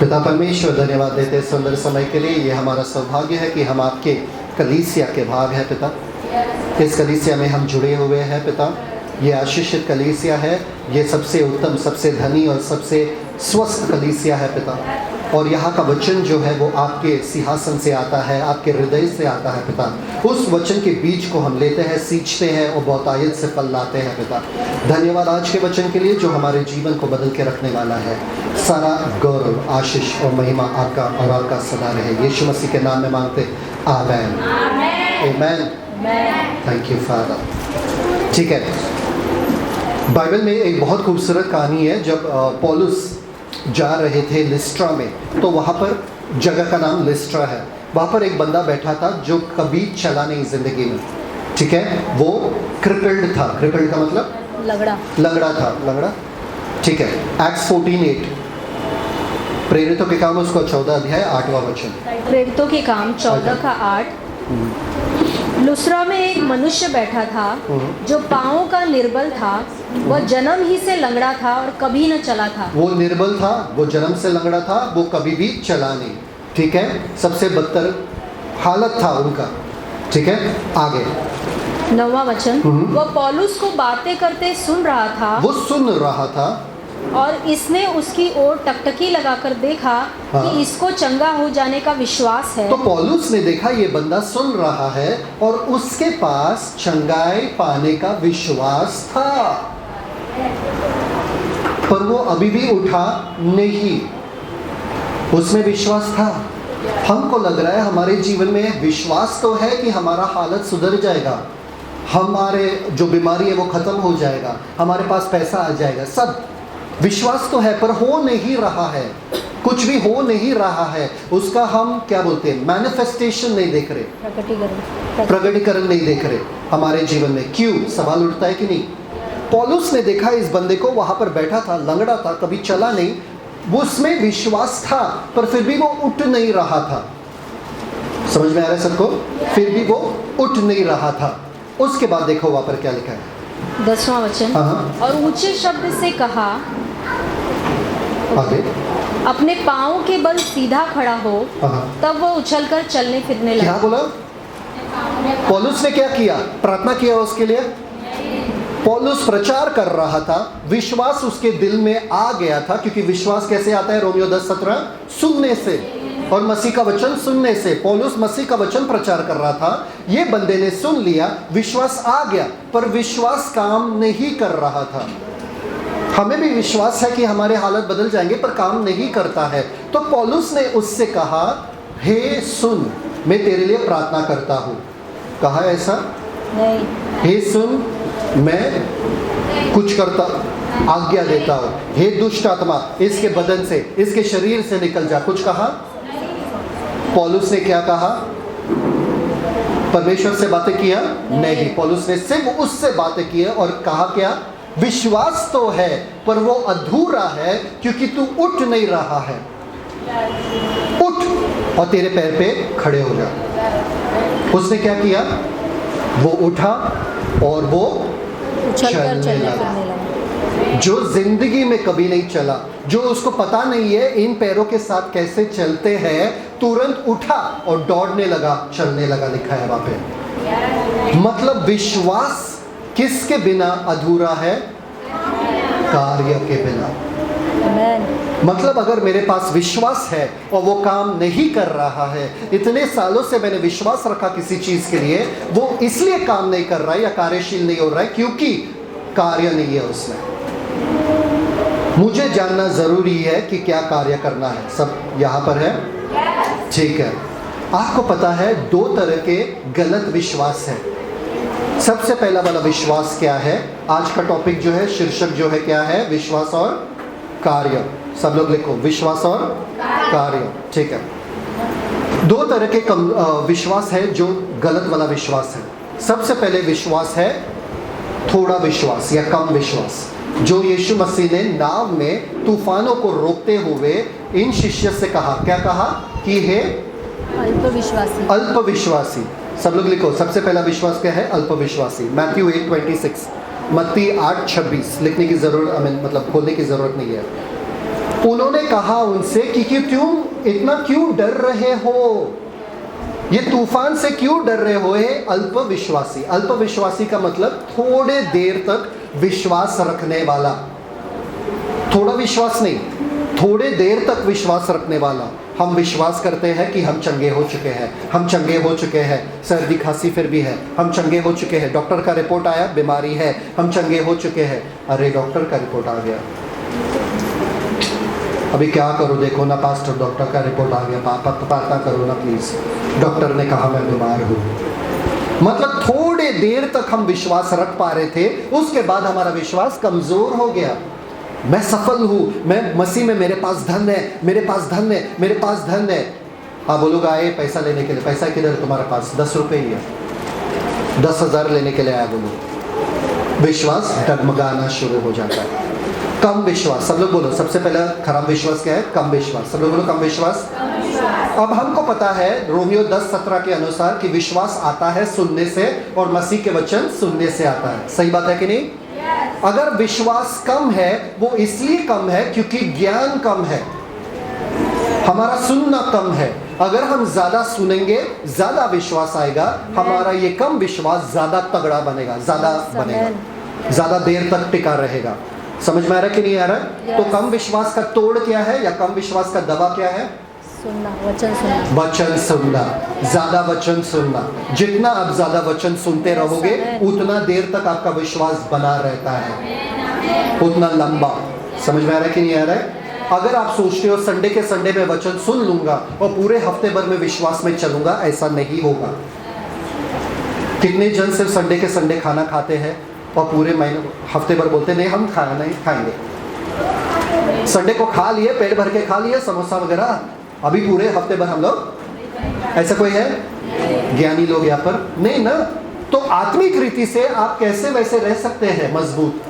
पिता परमेश्वर, धन्यवाद देते हैं सुंदर समय के लिए। ये हमारा सौभाग्य है कि हम आपके कलीसिया के भाग हैं पिता। इस कलीसिया में हम जुड़े हुए हैं पिता। ये आशीषित कलीसिया है, ये सबसे उत्तम, सबसे धनी और सबसे स्वस्थ कलीसिया है पिता। और यहाँ का वचन जो है वो आपके सिंहासन से आता है, आपके हृदय से आता है पिता। उस वचन के बीज को हम लेते हैं, सींचते हैं और बहुतायत से फल लाते हैं पिता। धन्यवाद आज के वचन के लिए जो हमारे जीवन को बदल के रखने वाला है। सारा गौरव, आशीष और महिमा आपका और आपका सदा रहे। यीशु मसीह के नाम में मांगते, amen amen. Thank you father. ठीक है, बाइबल में एक बहुत खूबसूरत कहानी है। जब पौलुस जा रहे थे लिस्ट्रा में, तो वहाँ पर जगह का नाम लिस्ट्रा है। वहाँ पर एक बंदा बैठा था जो कभी चला नहीं जिंदगी में। ठीक है, वो क्रिपल्ड था। क्रिपल्ड का मतलब लंगड़ा था, लंगड़ा। ठीक है, एक्ट्स 14:8, प्रेरितों के काम उसको 14 अध्याय 8वां वचन। प्रेरितों के काम 14 का 8। लुस्त्रा में एक मनुष्य बैठा था जो पाँवों का निर्बल था। वह जन्म ही से लंगड़ा था और कभी न चला था। वो निर्बल था, वो जन्म से लंगड़ा था, वो कभी भी चला नहीं। ठीक है, सबसे बदतर हालत था उनका। ठीक है, आगे 9वां वचन। वह पौलुस को बातें करते सुन रहा था। वो सुन रहा था और इसने उसकी ओर टकटकी लगाकर देखा कि इसको चंगा हो जाने का विश्वास है। तो पौलुस ने देखा ये बंदा सुन रहा है और उसके पास चंगाई पाने का विश्वास था, पर वो अभी भी उठा नहीं। उसमें विश्वास था। हमको लग रहा है हमारे जीवन में विश्वास तो है कि हमारा हालत सुधर जाएगा, हमारे जो बीमारी है वो खत्म हो जाएगा, हमारे पास पैसा आ जाएगा, सब विश्वास तो है, पर हो नहीं रहा है। कुछ भी हो नहीं रहा है। उसका हम क्या बोलते हैं, मैनिफेस्टेशन नहीं देख रहे, प्रकटीकरण नहीं देख रहे हमारे जीवन में। क्यों, सवाल उठता है कि नहीं। पौलुस ने देखा इस बंदे को, वहां पर बैठा था, लंगड़ा था, कभी चला नहीं। वो उसमें विश्वास था, पर फिर भी वो उठ नहीं रहा था। समझ में आ रहा है सबको? फिर भी वो उठ नहीं रहा था। उसके बाद देखो वहां पर क्या लिखा है, 10वां वचन। और ऊंचे शब्द से कहा, आगे, अपने पाँव के बल सीधा खड़ा हो। तब वो उछलकर चलने फिरने लगा। क्या बोला? पौलुस ने क्या किया? प्रार्थना किया उसके लिए? पौलुस प्रचार कर रहा था, विश्वास उसके दिल में आ गया था। क्योंकि विश्वास कैसे आता है? रोमियो 10:17, सुनने से, और मसीह का वचन सुनने से। पौलुस मसीह का वचन प्रचार कर रहा था, ये बंदे ने सुन लिया, विश्वास आ गया, पर विश्वास काम नहीं कर रहा था। हमें भी विश्वास है कि हमारे हालत बदल जाएंगे, पर काम नहीं करता है। तो पौलुस ने उससे कहा, हे सुन, मैं तेरे लिए प्रार्थना करता हूँ। कहा ऐसा नहीं, हे सुन, मैं कुछ करता, आज्ञा देता हूँ, हे दुष्ट आत्मा इसके बदन से, इसके शरीर से निकल जा। कुछ कहा? पौलुस ने क्या कहा? परमेश्वर से बातें किया? नहीं, पौलुस ने सिर्फ उससे बातें की और कहा क्या? विश्वास तो है, पर वो अधूरा है क्योंकि तू उठ नहीं रहा है। उठ और तेरे पैर पे खड़े हो जा। उसने क्या किया? वो उठा और वो चलने लगा। जो जिंदगी में कभी नहीं चला, जो उसको पता नहीं है इन पैरों के साथ कैसे चलते हैं, तुरंत उठा और दौड़ने लगा, चलने लगा। लिखा है वहां पे। मतलब विश्वास किसके बिना अधूरा है? कार्य के बिना। मतलब अगर मेरे पास विश्वास है और वो काम नहीं कर रहा है, इतने सालों से मैंने विश्वास रखा किसी चीज के लिए, वो इसलिए काम नहीं कर रहा है या कार्यशील नहीं हो रहा है क्योंकि कार्य नहीं है उसमें। मुझे जानना जरूरी है कि क्या कार्य करना है। सब यहाँ पर है? ठीक है। आपको पता है 2 तरह के गलत विश्वास है। सबसे पहला वाला विश्वास क्या है? आज का टॉपिक जो है, शीर्षक जो है क्या है? विश्वास और कार्य। सब लोग लिखो, विश्वास और कार्य। ठीक है। 2 तरह के विश्वास है जो गलत वाला विश्वास है। सबसे पहले विश्वास है थोड़ा विश्वास या कम विश्वास, जो यीशु मसीह ने नाव में तूफानों को रोकते हुए इन शिष्य से कहा। क्या कहा? कि हे अल्पविश्वासी। अल्पविश्वासी। सब लोग लिखो, सबसे पहला विश्वास क्या है? अल्पविश्वासी। मैथ्यू 8:26, मत्ती 8:26 लिखने की जरूरत, मतलब खोलने की जरूरत नहीं है। उन्होंने कहा उनसे कि तुम इतना क्यों डर रहे हो, ये तूफान से क्यों डर रहे हो, अल्प विश्वासी। अल्प विश्वासी का मतलब थोड़े देर तक विश्वास रखने वाला, थोड़ा विश्वास नहीं, थोड़े देर तक विश्वास रखने वाला। हम विश्वास करते हैं कि हम चंगे हो चुके हैं, हम चंगे हो चुके हैं, सर्दी खांसी फिर भी है, हम चंगे हो चुके हैं, डॉक्टर का रिपोर्ट आया बीमारी है, हम चंगे हो चुके हैं। अरे डॉक्टर का रिपोर्ट आ गया, अभी क्या करो, देखो ना पास्टर डॉक्टर का रिपोर्ट आ गया, पापा प्रार्थना करो ना प्लीज, डॉक्टर ने कहा मैं बीमार हूँ। मतलब थोड़े देर तक हम विश्वास रख पा रहे थे, उसके बाद हमारा विश्वास कमजोर हो गया। मैं सफल हूँ, मैं मसीह में, मेरे पास धन है, मेरे पास धन है, मेरे पास धन है। आप बोलोगे आए पैसा लेने के लिए, पैसा किधर तुम्हारे पास, 10 रुपये ही है, 10,000 लेने के लिए आया, बोलो, विश्वास डगमगाना शुरू हो जाता है। कम विश्वास, सब लोग बोलो, सबसे पहला खराब विश्वास क्या है, कम विश्वास। सब लोग बोलो कम विश्वास। अब हमको पता है रोमियो 10:17 के अनुसार कि विश्वास आता है सुनने से और मसीह के वचन सुनने से आता है। सही बात है कि नहीं? अगर विश्वास कम है वो इसलिए कम है क्योंकि ज्ञान कम है, हमारा सुनना कम है। अगर हम ज्यादा सुनेंगे ज्यादा विश्वास आएगा, हमारा ये कम विश्वास ज्यादा तगड़ा बनेगा, ज्यादा बनेगा, ज्यादा देर तक टिका रहेगा। समझ में आ रहा है कि नहीं आ रहा है? तो कम विश्वास का तोड़ क्या है या कम विश्वास का दवा क्या है? सुनना, वचन सुनना, वचन सुनना, ज्यादा वचन सुनना। जितना आप ज्यादा वचन सुनते रहोगे उतना देर तक आपका विश्वास बना रहता है, उतना लंबा। समझ में आ रहा है कि नहीं आ रहा है? अगर आप सोचते हो संडे के संडे में वचन सुन लूंगा और पूरे हफ्ते भर में विश्वास में चलूंगा, ऐसा नहीं होगा। कितने जन सिर्फ संडे के संडे खाना खाते हैं और पूरे महीने हफ्ते भर बोलते नहीं हम खाना नहीं खाएंगे। संडे को खा लिए, पेट भर के खा लिए समोसा वगैरह, अभी पूरे हफ्ते भर हम लोग, ऐसा कोई है ज्ञानी लोग यहाँ पर? नहीं ना। तो आत्मिक रीति से आप कैसे वैसे रह सकते हैं मजबूत?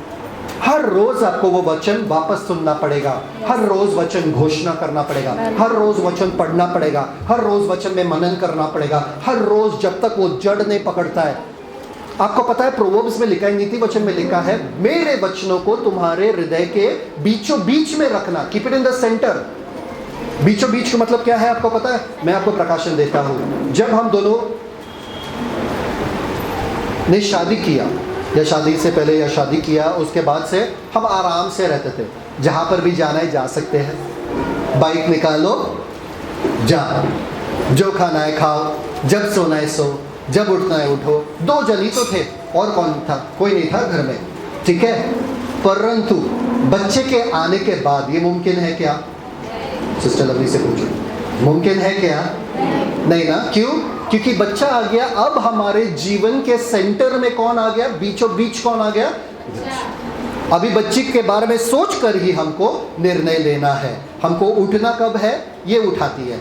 हर रोज आपको वो वचन वापस सुनना पड़ेगा, हर रोज वचन घोषणा करना पड़ेगा, हर रोज वचन पढ़ना पड़ेगा, हर रोज वचन में मनन करना पड़ेगा, हर रोज जब तक वो जड़ नहीं पकड़ता है। आपको पता है प्रोवर्ब्स में लिखा है, नीति वचन में लिखा है, मेरे वचनों को तुम्हारे हृदय के बीचों बीच में रखना, keep it in the centre. बीचों बीच का मतलब क्या है आपको पता है? मैं आपको प्रकाशन देता हूं। जब हम दोनों ने शादी किया या शादी से पहले या शादी किया उसके बाद से हम आराम से रहते थे, जहां पर भी जाना है जा सकते हैं, बाइक निकालो जा, जो खाना है खाओ, जब सोना है सो, जब उठना है उठो। 2 जन ही तो थे, और कौन था? कोई नहीं था घर में, ठीक है। परंतु बच्चे के आने के बाद ये मुमकिन है क्या? सिस्टर लवली से पूछो, मुमकिन है क्या? नहीं ना। क्यों? क्योंकि बच्चा आ गया। अब हमारे जीवन के सेंटर में कौन आ गया? बीचों बीच कौन आ गया? अभी बच्ची के बारे में सोच कर ही हमको निर्णय लेना है। हमको उठना कब है? ये उठाती है।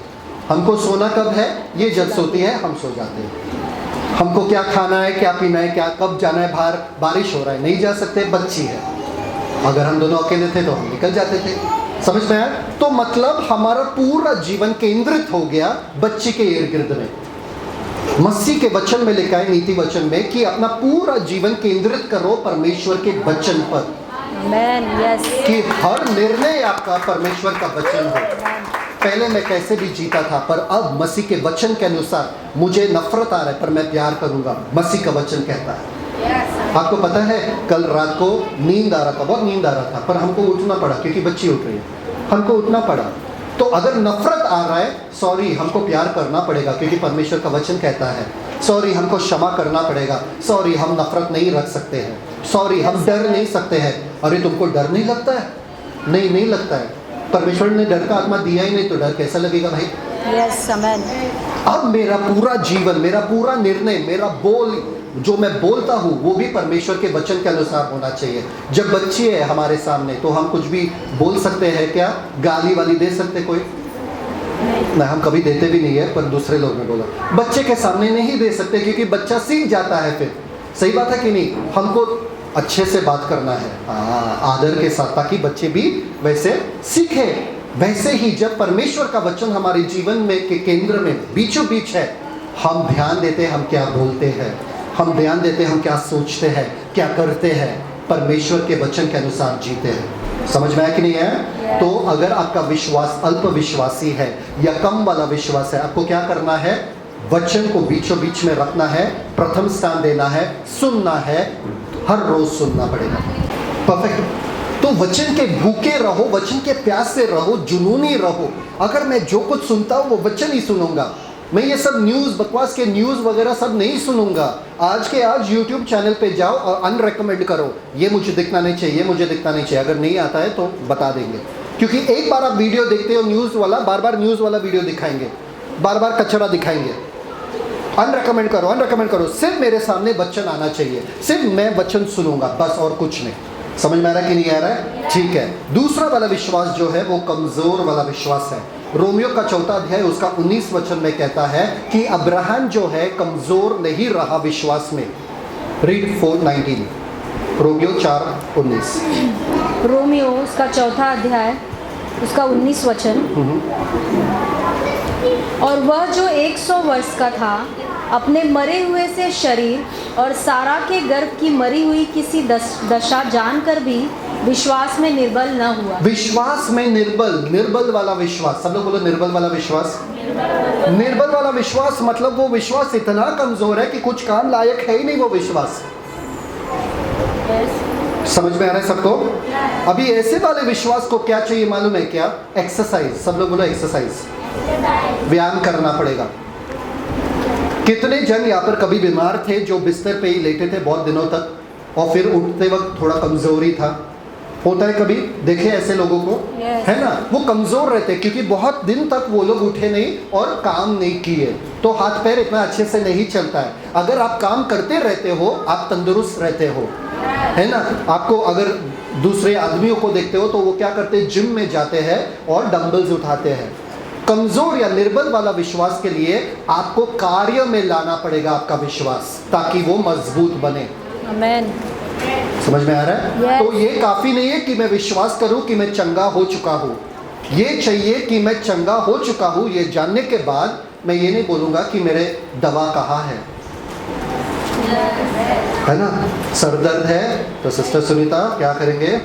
हमको सोना कब है? ये जब सोती है हम सो जाते हैं। हमको क्या खाना है, क्या पीना है, क्या कब जाना है बाहर, बारिश हो रहा है नहीं जा सकते, बच्ची है। अगर हम दोनों अकेले थे तो हम निकल जाते थे। समझ में आया? तो मतलब हमारा पूरा जीवन केंद्रित हो गया बच्ची के इर्द गिर्द में। मसीह के वचन में लिखा है, नीति वचन में, कि अपना पूरा जीवन केंद्रित करो परमेश्वर के वचन पर। कि हर निर्णय आपका परमेश्वर का वचन हो। पहले मैं कैसे भी जीता था, पर अब मसीह के वचन के अनुसार मुझे नफरत आ रहा है पर मैं प्यार करूंगा, मसीह का वचन कहता है। आपको पता है कल रात को नींद आ रहा था, बहुत नींद आ रहा था, पर हमको उठना पड़ा क्योंकि बच्ची उठ रही है, हमको उठना पड़ा। तो अगर नफरत आ रहा है, सॉरी, हमको प्यार करना पड़ेगा क्योंकि परमेश्वर का वचन कहता है। सॉरी, हमको क्षमा करना पड़ेगा। सॉरी, हम नफरत नहीं रख सकते हैं। सॉरी, हम डर नहीं सकते हैं। अरे तुमको डर नहीं लगता है? नहीं, नहीं लगता है। परमेश्वर ने डर का आत्मा दिया ही नहीं तो डर कैसा लगेगा भाई? यस, आमेन। अब मेरा पूरा जीवन, मेरा पूरा निर्णय, मेरा बोल, जो मैं बोलता हूँ वो भी परमेश्वर के वचन के अनुसार होना चाहिए। जब बच्ची है हमारे सामने तो हम कुछ भी बोल सकते हैं क्या? गाली वाली दे सकते कोई? नहीं, हम कभी देते भी नहीं है, पर दूसरे लोग ने बोला बच्चे के सामने नहीं दे सकते क्योंकि बच्चा सीख जाता है फिर। सही बात है कि नहीं? हमको अच्छे से बात करना है, आदर के साथ, ताकि बच्चे भी वैसे सीखे। वैसे ही जब परमेश्वर का वचन हमारे जीवन में के केंद्र में बीचों बीच है, हम ध्यान देते हैं हम क्या बोलते हैं, हम ध्यान देते हैं हम क्या सोचते हैं, क्या करते हैं, परमेश्वर के वचन के अनुसार जीते हैं। समझ में आया कि नहीं है? तो अगर आपका विश्वास अल्प विश्वासी है या कम वाला विश्वास है, आपको क्या करना है? वचन को बीचों बीच में रखना है, प्रथम स्थान देना है, सुनना है, हर रोज सुनना पड़ेगा। परफेक्ट। तो वचन के भूखे रहो, वचन के प्यास से रहो, जुनूनी रहो। अगर मैं जो कुछ सुनता हूँ वो वचन ही सुनूंगा, मैं ये सब न्यूज़ बकवास के न्यूज़ वगैरह सब नहीं सुनूंगा। आज के आज यूट्यूब चैनल पे जाओ और अनरिकमेंड करो, ये मुझे दिखना नहीं चाहिए, ये मुझे दिखना नहीं चाहिए। अगर नहीं आता है तो बता देंगे, क्योंकि एक बार आप वीडियो देखते हो न्यूज़ वाला, बार बार न्यूज़ वाला वीडियो दिखाएंगे, बार बार कचरा दिखाएंगे। अनरिकमेंड करो, अनरिकमेंड करो। सिर्फ मेरे सामने वचन आना चाहिए, सिर्फ मैं वचन सुनूंगा, बस और कुछ नहीं। समझ में आ रहा है कि नहीं आ रहा है? ठीक है। दूसरा वाला विश्वास जो है वो कमज़ोर वाला विश्वास है। रोमियो का 4 अध्याय उसका 19 वचन में कहता है कि अब्राहम जो है कमज़ोर नहीं रहा विश्वास में। Read 4:19, Romeo 4:19। रोमियो उसका 4 अध्याय उसका 19 वचन। और वह जो 100 वर्ष का था, अपने मरे हुए से शरीर और सारा के गर्भ की मरी हुई किसी दशा जानकर भी विश्वास में निर्बल न हुआ। विश्वास में निर्बल वाला विश्वास। सब लोग बोलो निर्बल वाला विश्वास। निर्बल वाला विश्वास मतलब वो विश्वास इतना कमजोर है कि कुछ काम लायक है ही नहीं वो विश्वास। समझ में आ रहा है सबको? अभी ऐसे वाले विश्वास को क्या चाहिए मालूम है क्या? एक्सरसाइज। सब लोग बोलो एक्सरसाइज, व्यायाम करना पड़ेगा। कितने जन यहाँ पर कभी बीमार थे जो बिस्तर पे ही लेटे थे बहुत दिनों तक, और फिर उठते वक्त थोड़ा कमजोरी था? होता है कभी, देखे ऐसे लोगों को? है ना, वो कमजोर रहते क्योंकि बहुत दिन तक वो लोग उठे नहीं और काम नहीं किए, तो हाथ पैर इतना अच्छे से नहीं चलता है। अगर आप काम करते रहते हो आप तंदुरुस्त रहते हो, है ना। आपको अगर दूसरे आदमियों को देखते हो तो वो क्या करते हैं? जिम में जाते हैं और डंबल्स उठाते हैं। कमजोर या निर्बल वाला विश्वास के लिए आपको कार्य में लाना पड़ेगा आपका विश्वास, ताकि वो मजबूत बने। आमीन। समझ में आ रहा है? yes. तो ये काफी नहीं है कि मैं विश्वास करूं कि मैं चंगा हो चुका हूं, ये चाहिए कि मैं चंगा हो चुका हूं। ये जानने के बाद मैं ये नहीं बोलूंगा कि मेरे दवा कहाँ है, है ना। सर दर्द है तो सिस्टर सुनीता क्या करेंगे?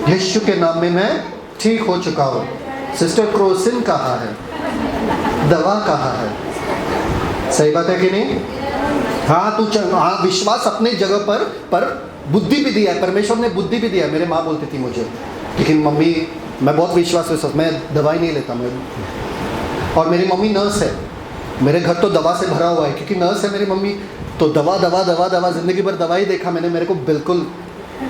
यीशु के नाम में मैं ठीक हो चुका हूँ। सिस्टर क्रोसिन कहाँ है? दवा कहाँ है? सही बात है कि नहीं? हाँ, हाँ, विश्वास अपने जगह पर बुद्धि भी दिया है, परमेश्वर ने बुद्धि भी दिया है। मेरे माँ बोलती थी मुझे, लेकिन मम्मी मैं बहुत विश्वास मैं दवाई नहीं लेता मैं, और मेरी मम्मी नर्स है, मेरे घर तो दवा से भरा हुआ है क्योंकि नर्स है मेरी मम्मी, तो दवा दवा दवा दवा जिंदगी भर दवाई देखा मैंने। मेरे को बिल्कुल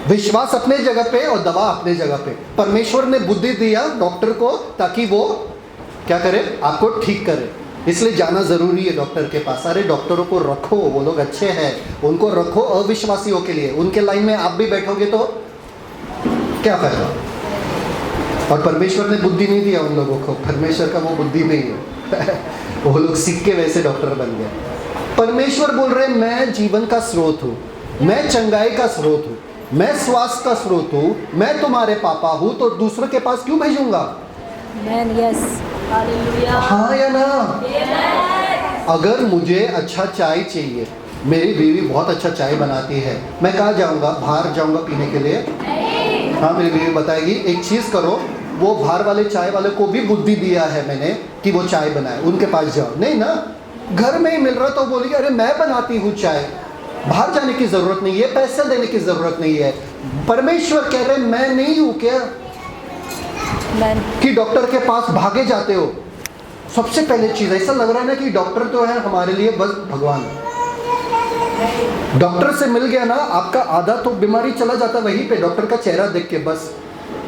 विश्वास अपने जगह पे और दवा अपने जगह पे। परमेश्वर ने बुद्धि दिया डॉक्टर को ताकि वो क्या करे? आपको ठीक करे। इसलिए जाना ज़रूरी है डॉक्टर के पास। अरे डॉक्टरों को रखो, वो लोग अच्छे हैं, उनको रखो अविश्वासियों के लिए। उनके लाइन में आप भी बैठोगे तो क्या फायदा? और परमेश्वर ने बुद्धि नहीं दिया उन लोगों को, परमेश्वर का वो बुद्धि नहीं है वो लोग सीख के वैसे डॉक्टर बन गए। परमेश्वर बोल रहे मैं जीवन का स्रोत हूँ, मैं चंगाई का स्रोत हूँ, मैं स्वास्थ्य का स्रोत हूँ, मैं तुम्हारे पापा हूँ, तो दूसरों के पास क्यों भेजूंगा? हाँ या ना? अगर मुझे अच्छा चाय चाहिए, मेरी बीवी बहुत अच्छा चाय बनाती है, मैं कहाँ जाऊँगा? बाहर जाऊँगा पीने के लिए? हाँ, मेरी बीवी बताएगी एक चीज़ करो, वो बाहर वाले चाय वाले को भी बुद्धि दिया है मैंने कि वो चाय बनाए, उनके पास जाओ। नहीं ना, घर में ही मिल रहा तो बोलेगी अरे मैं बनाती हूँ चाय, बाहर जाने की ज़रूरत नहीं है, पैसे देने की ज़रूरत नहीं है। परमेश्वर कह रहे मैं नहीं हूँ क्या कि डॉक्टर के पास भागे जाते हो? सबसे पहले चीज़ ऐसा लग रहा है ना कि डॉक्टर तो है हमारे लिए बस भगवान। डॉक्टर से मिल गया ना, आपका आधा तो बीमारी चला जाता वहीं पे, डॉक्टर का चेहरा देख के। बस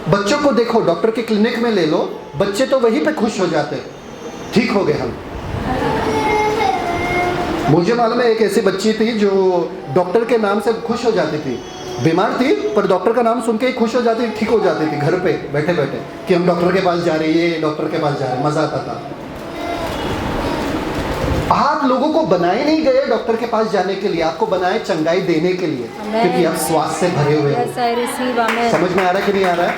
बच्चों को देखो, डॉक्टर के क्लिनिक में ले लो, बच्चे तो वहीं पे खुश हो जाते, ठीक हो गए हम। मुझे मालूम है एक ऐसी बच्ची थी जो डॉक्टर के नाम से खुश हो जाती थी, बीमार थी पर डॉक्टर का नाम सुन के ही खुश हो जाती, ठीक हो जाती थी घर पे बैठे बैठे कि हम डॉक्टर के पास जा रहे हैं, ये डॉक्टर के पास जा रहे हैं, मजा आता था। आप लोगों को बनाए नहीं गए डॉक्टर के पास जाने के लिए, आपको बनाए चंगाई देने के लिए, क्योंकि आप स्वास्थ्य से भरे हुए हो। समझ में आ रहा है कि नहीं आ रहा है?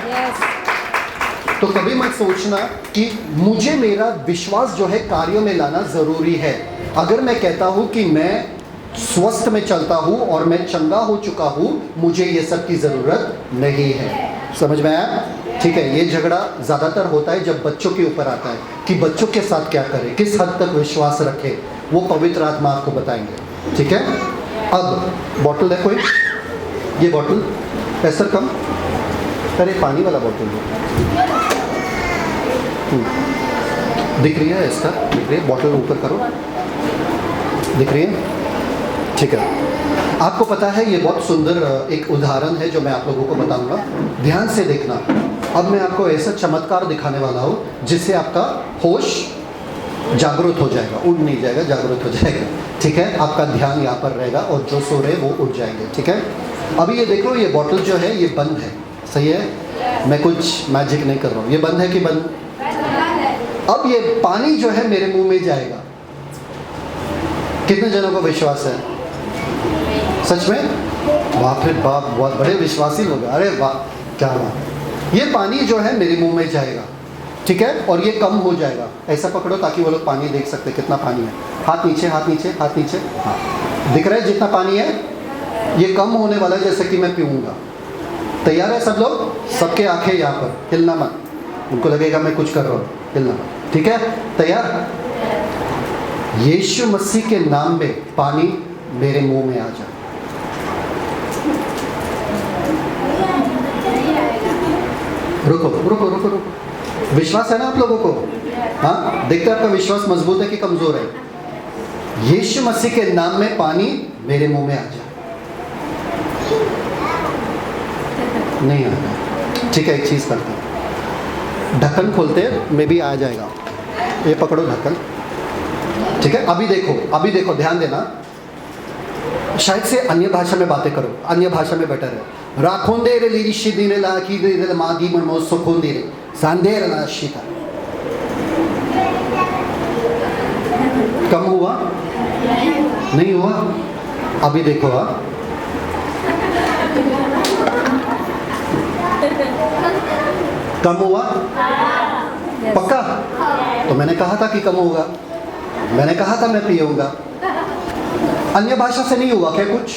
तो कभी मत सोचना कि मुझे मेरा विश्वास जो है कार्यों में लाना जरूरी है। अगर मैं कहता हूं कि मैं स्वस्थ में चलता हूं और मैं चंगा हो चुका हूं, मुझे ये सब की जरूरत नहीं है। समझ में आया? ठीक है, ये झगड़ा ज़्यादातर होता है जब बच्चों के ऊपर आता है कि बच्चों के साथ क्या करें, किस हद तक विश्वास रखें, वो पवित्र आत्मा आपको बताएंगे। ठीक है, अब बॉटल है कोई, ये बॉटल ऐसा कम, अरे पानी वाला बॉटल दिख रही है, इसका दिख रही है, बॉटल ऊपर करो, दिख रही है? ठीक है, आपको पता है ये बहुत सुंदर एक उदाहरण है जो मैं आप लोगों को बताऊंगा, ध्यान से देखना। अब मैं आपको ऐसा चमत्कार दिखाने वाला हूँ जिससे आपका होश जागृत हो जाएगा, उड़ नहीं जाएगा, जागृत हो जाएगा। ठीक है, आपका ध्यान यहाँ पर रहेगा और जो सो रहे वो उठ जाएंगे। ठीक है, अभी ये देखो, ये बॉटल जो है ये बंद है, सही है, मैं कुछ मैजिक नहीं कर रहा हूँ, ये बंद है कि बंद? अब ये पानी जो है मेरे मुंह में जाएगा। कितने जनों को विश्वास है? सच में? वाह, फिर बाप, बहुत बड़े विश्वासी लोग, अरे वाह, क्या बात। ये पानी जो है मेरे मुंह में जाएगा, ठीक है, और ये कम हो जाएगा। ऐसा पकड़ो ताकि वो लोग पानी देख सकते कितना पानी है। हाथ नीचे, हाथ नीचे, हाथ नीचे, हाँ, दिख रहा है जितना पानी है? ये कम होने वाला है जैसे कि मैं पीऊँगा। तैयार है सब लोग? सबके आंखें यहाँ पर, हिलना मत, उनको लगेगा मैं कुछ कर रहा हूँ, हिलना मत। ठीक है, तैयार? यीशु मसीह के नाम में पानी मेरे मुंह में आ जाए। रुको रुको रुको रुको, विश्वास है ना आप लोगों को? हाँ, देखते हैं आपका विश्वास मजबूत है कि कमजोर है। यीशु मसीह के नाम में पानी मेरे मुंह में आ जाए। नहीं आ रहा, ठीक है, एक चीज करते हैं, ढक्कन खोलते में भी आ जाएगा। ये पकड़ो ढक्कन, ठीक है। अभी देखो, ध्यान देना, शायद से अन्य भाषा में बातें करो, अन्य भाषा में बेटर है। राखोंदेरे लिरिशिदिने लाकीदिने मादी मनमो सुखोंदेरे सांदेर नाशिता। कम हुआ? नहीं हुआ? अभी देखो, कम हुआ? पक्का? तो मैंने कहा था कि कम होगा, मैंने कहा था मैं पीऊंगा। अन्य भाषा से नहीं हुआ क्या कुछ?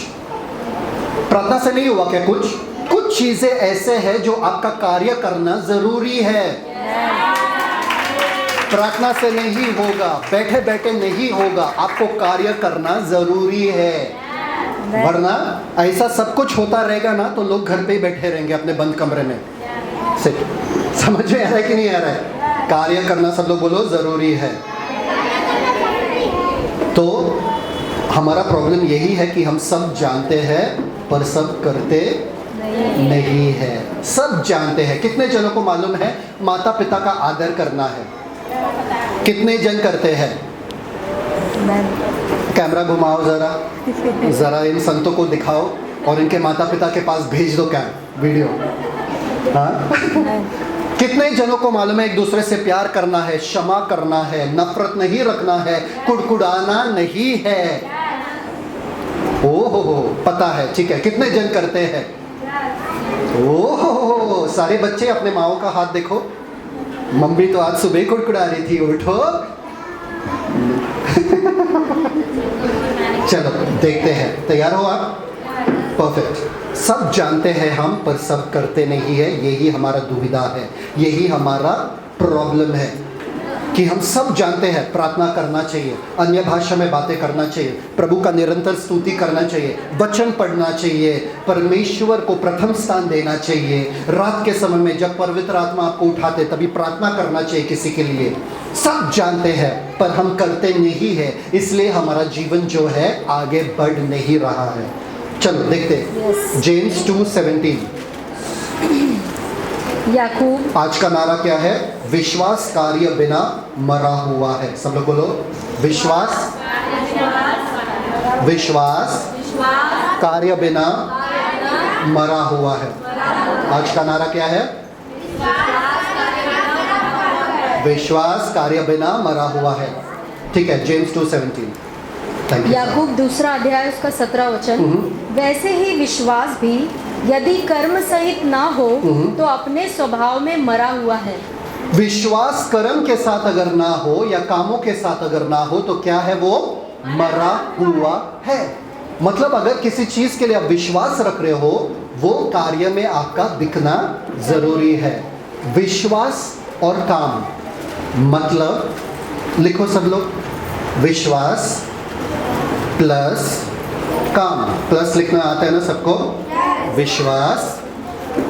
प्रार्थना से नहीं हुआ क्या कुछ? कुछ चीजें ऐसे हैं जो आपका कार्य करना जरूरी है। प्रार्थना से नहीं होगा, बैठे बैठे नहीं होगा, आपको कार्य करना जरूरी है। वरना ऐसा सब कुछ होता रहेगा ना तो लोग घर पे ही बैठे रहेंगे अपने बंद कमरे में। समझ में आ रहा है कि नहीं आ रहा है? कार्य करना सब लोग बोलो जरूरी है। तो हमारा प्रॉब्लम यही है कि हम सब जानते हैं पर सब करते नहीं है। सब जानते हैं। कितने जनों को मालूम है माता पिता का आदर करना है? कितने जन करते हैं? कैमरा घुमाओ जरा इन संतों को दिखाओ और इनके माता पिता के पास भेज दो क्या वीडियो। हाँ? कितने जनों को मालूम है एक दूसरे से प्यार करना है, क्षमा करना है, नफरत नहीं रखना है, कुड़कुड़ाना नहीं है? ओहो, पता है, ठीक है। कितने जन करते हैं? ओहो, सारे बच्चे अपने माओ का हाथ देखो। मम्मी तो आज सुबह कुड़कुड़ा रही थी, उठो। चलो देखते हैं, तैयार हो आप? परफेक्ट। सब जानते हैं हम पर सब करते नहीं है। यही हमारा दुविधा है, यही हमारा प्रॉब्लम है कि हम सब जानते हैं प्रार्थना करना चाहिए, अन्य भाषा में बातें करना चाहिए, प्रभु का निरंतर स्तुति करना चाहिए, वचन पढ़ना चाहिए, परमेश्वर को प्रथम स्थान देना चाहिए। रात के समय में जब पवित्र आत्मा आपको उठाते तभी प्रार्थना करना चाहिए किसी के लिए। सब जानते हैं पर हम करते नहीं है, इसलिए हमारा जीवन जो है आगे बढ़ नहीं रहा है। चलो देखते हैं जेम्स 2:17। याकूब। आज का नारा क्या है? विश्वास कार्य बिना मरा हुआ है। सब लोग बोलो, विश्वास कार्य बिना मरा हुआ है। आज का नारा क्या है? विश्वास कार्य बिना मरा हुआ है। ठीक है, जेम्स 2:17। याकूब 2 अध्याय उसका 17 वचन। वैसे ही विश्वास भी यदि कर्म सहित ना हो तो अपने स्वभाव में मरा हुआ है। विश्वास कर्म के साथ अगर ना हो या कामों के साथ अगर ना हो तो क्या है? वो मरा हुआ है। मतलब अगर किसी चीज के लिए आप विश्वास रख रहे हो, वो कार्य में आपका दिखना जरूरी है। विश्वास और काम, मतलब लिखो सब लोग, विश्वास प्लस काम। प्लस लिखना आता है ना सबको? विश्वास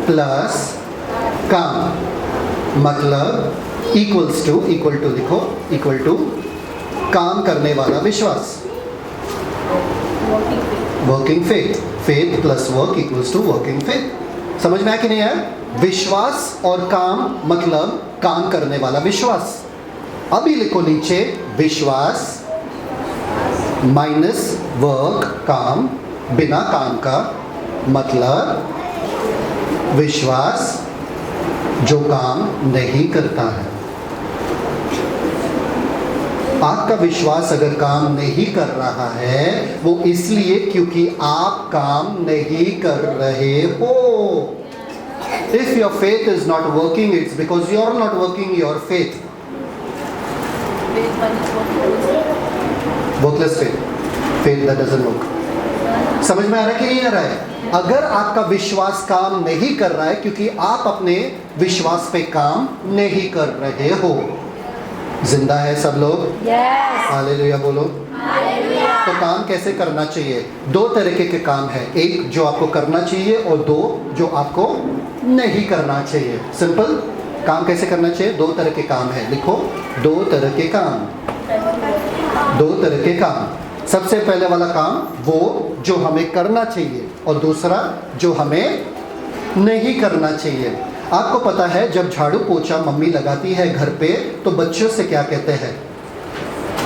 प्लस काम मतलब इक्वल टू लिखो, इक्वल टू काम करने वाला विश्वास, working faith. Faith plus work equals to working faith. समझ में आया कि नहीं आया? विश्वास और काम मतलब काम करने वाला विश्वास। अभी लिखो नीचे, विश्वास माइनस वर्क, काम, बिना काम का, मतलब विश्वास जो काम नहीं करता है। आपका विश्वास अगर काम नहीं कर रहा है, वो इसलिए क्योंकि आप काम नहीं कर रहे हो। If your faith is not working, it's because you are not working your faith. Workless faith, faith that doesn't work. समझ में आ रहा है कि नहीं आ रहा है? अगर आपका विश्वास काम नहीं कर रहा है क्योंकि आप अपने विश्वास पे काम नहीं कर रहे हो। जिंदा है सब लोग? Yes. हालेलुया बोलो। तो काम कैसे करना चाहिए? दो तरीके के काम है, एक जो आपको करना चाहिए और दो जो आपको नहीं करना चाहिए। सिंपल। काम कैसे करना चाहिए? दो तरह के काम है, लिखो, दो तरह के काम। दो तरह के काम। सबसे पहले वाला काम वो जो हमें करना चाहिए और दूसरा जो हमें नहीं करना चाहिए। आपको पता है जब झाड़ू पोछा मम्मी लगाती है घर पे तो बच्चों से क्या कहते हैं?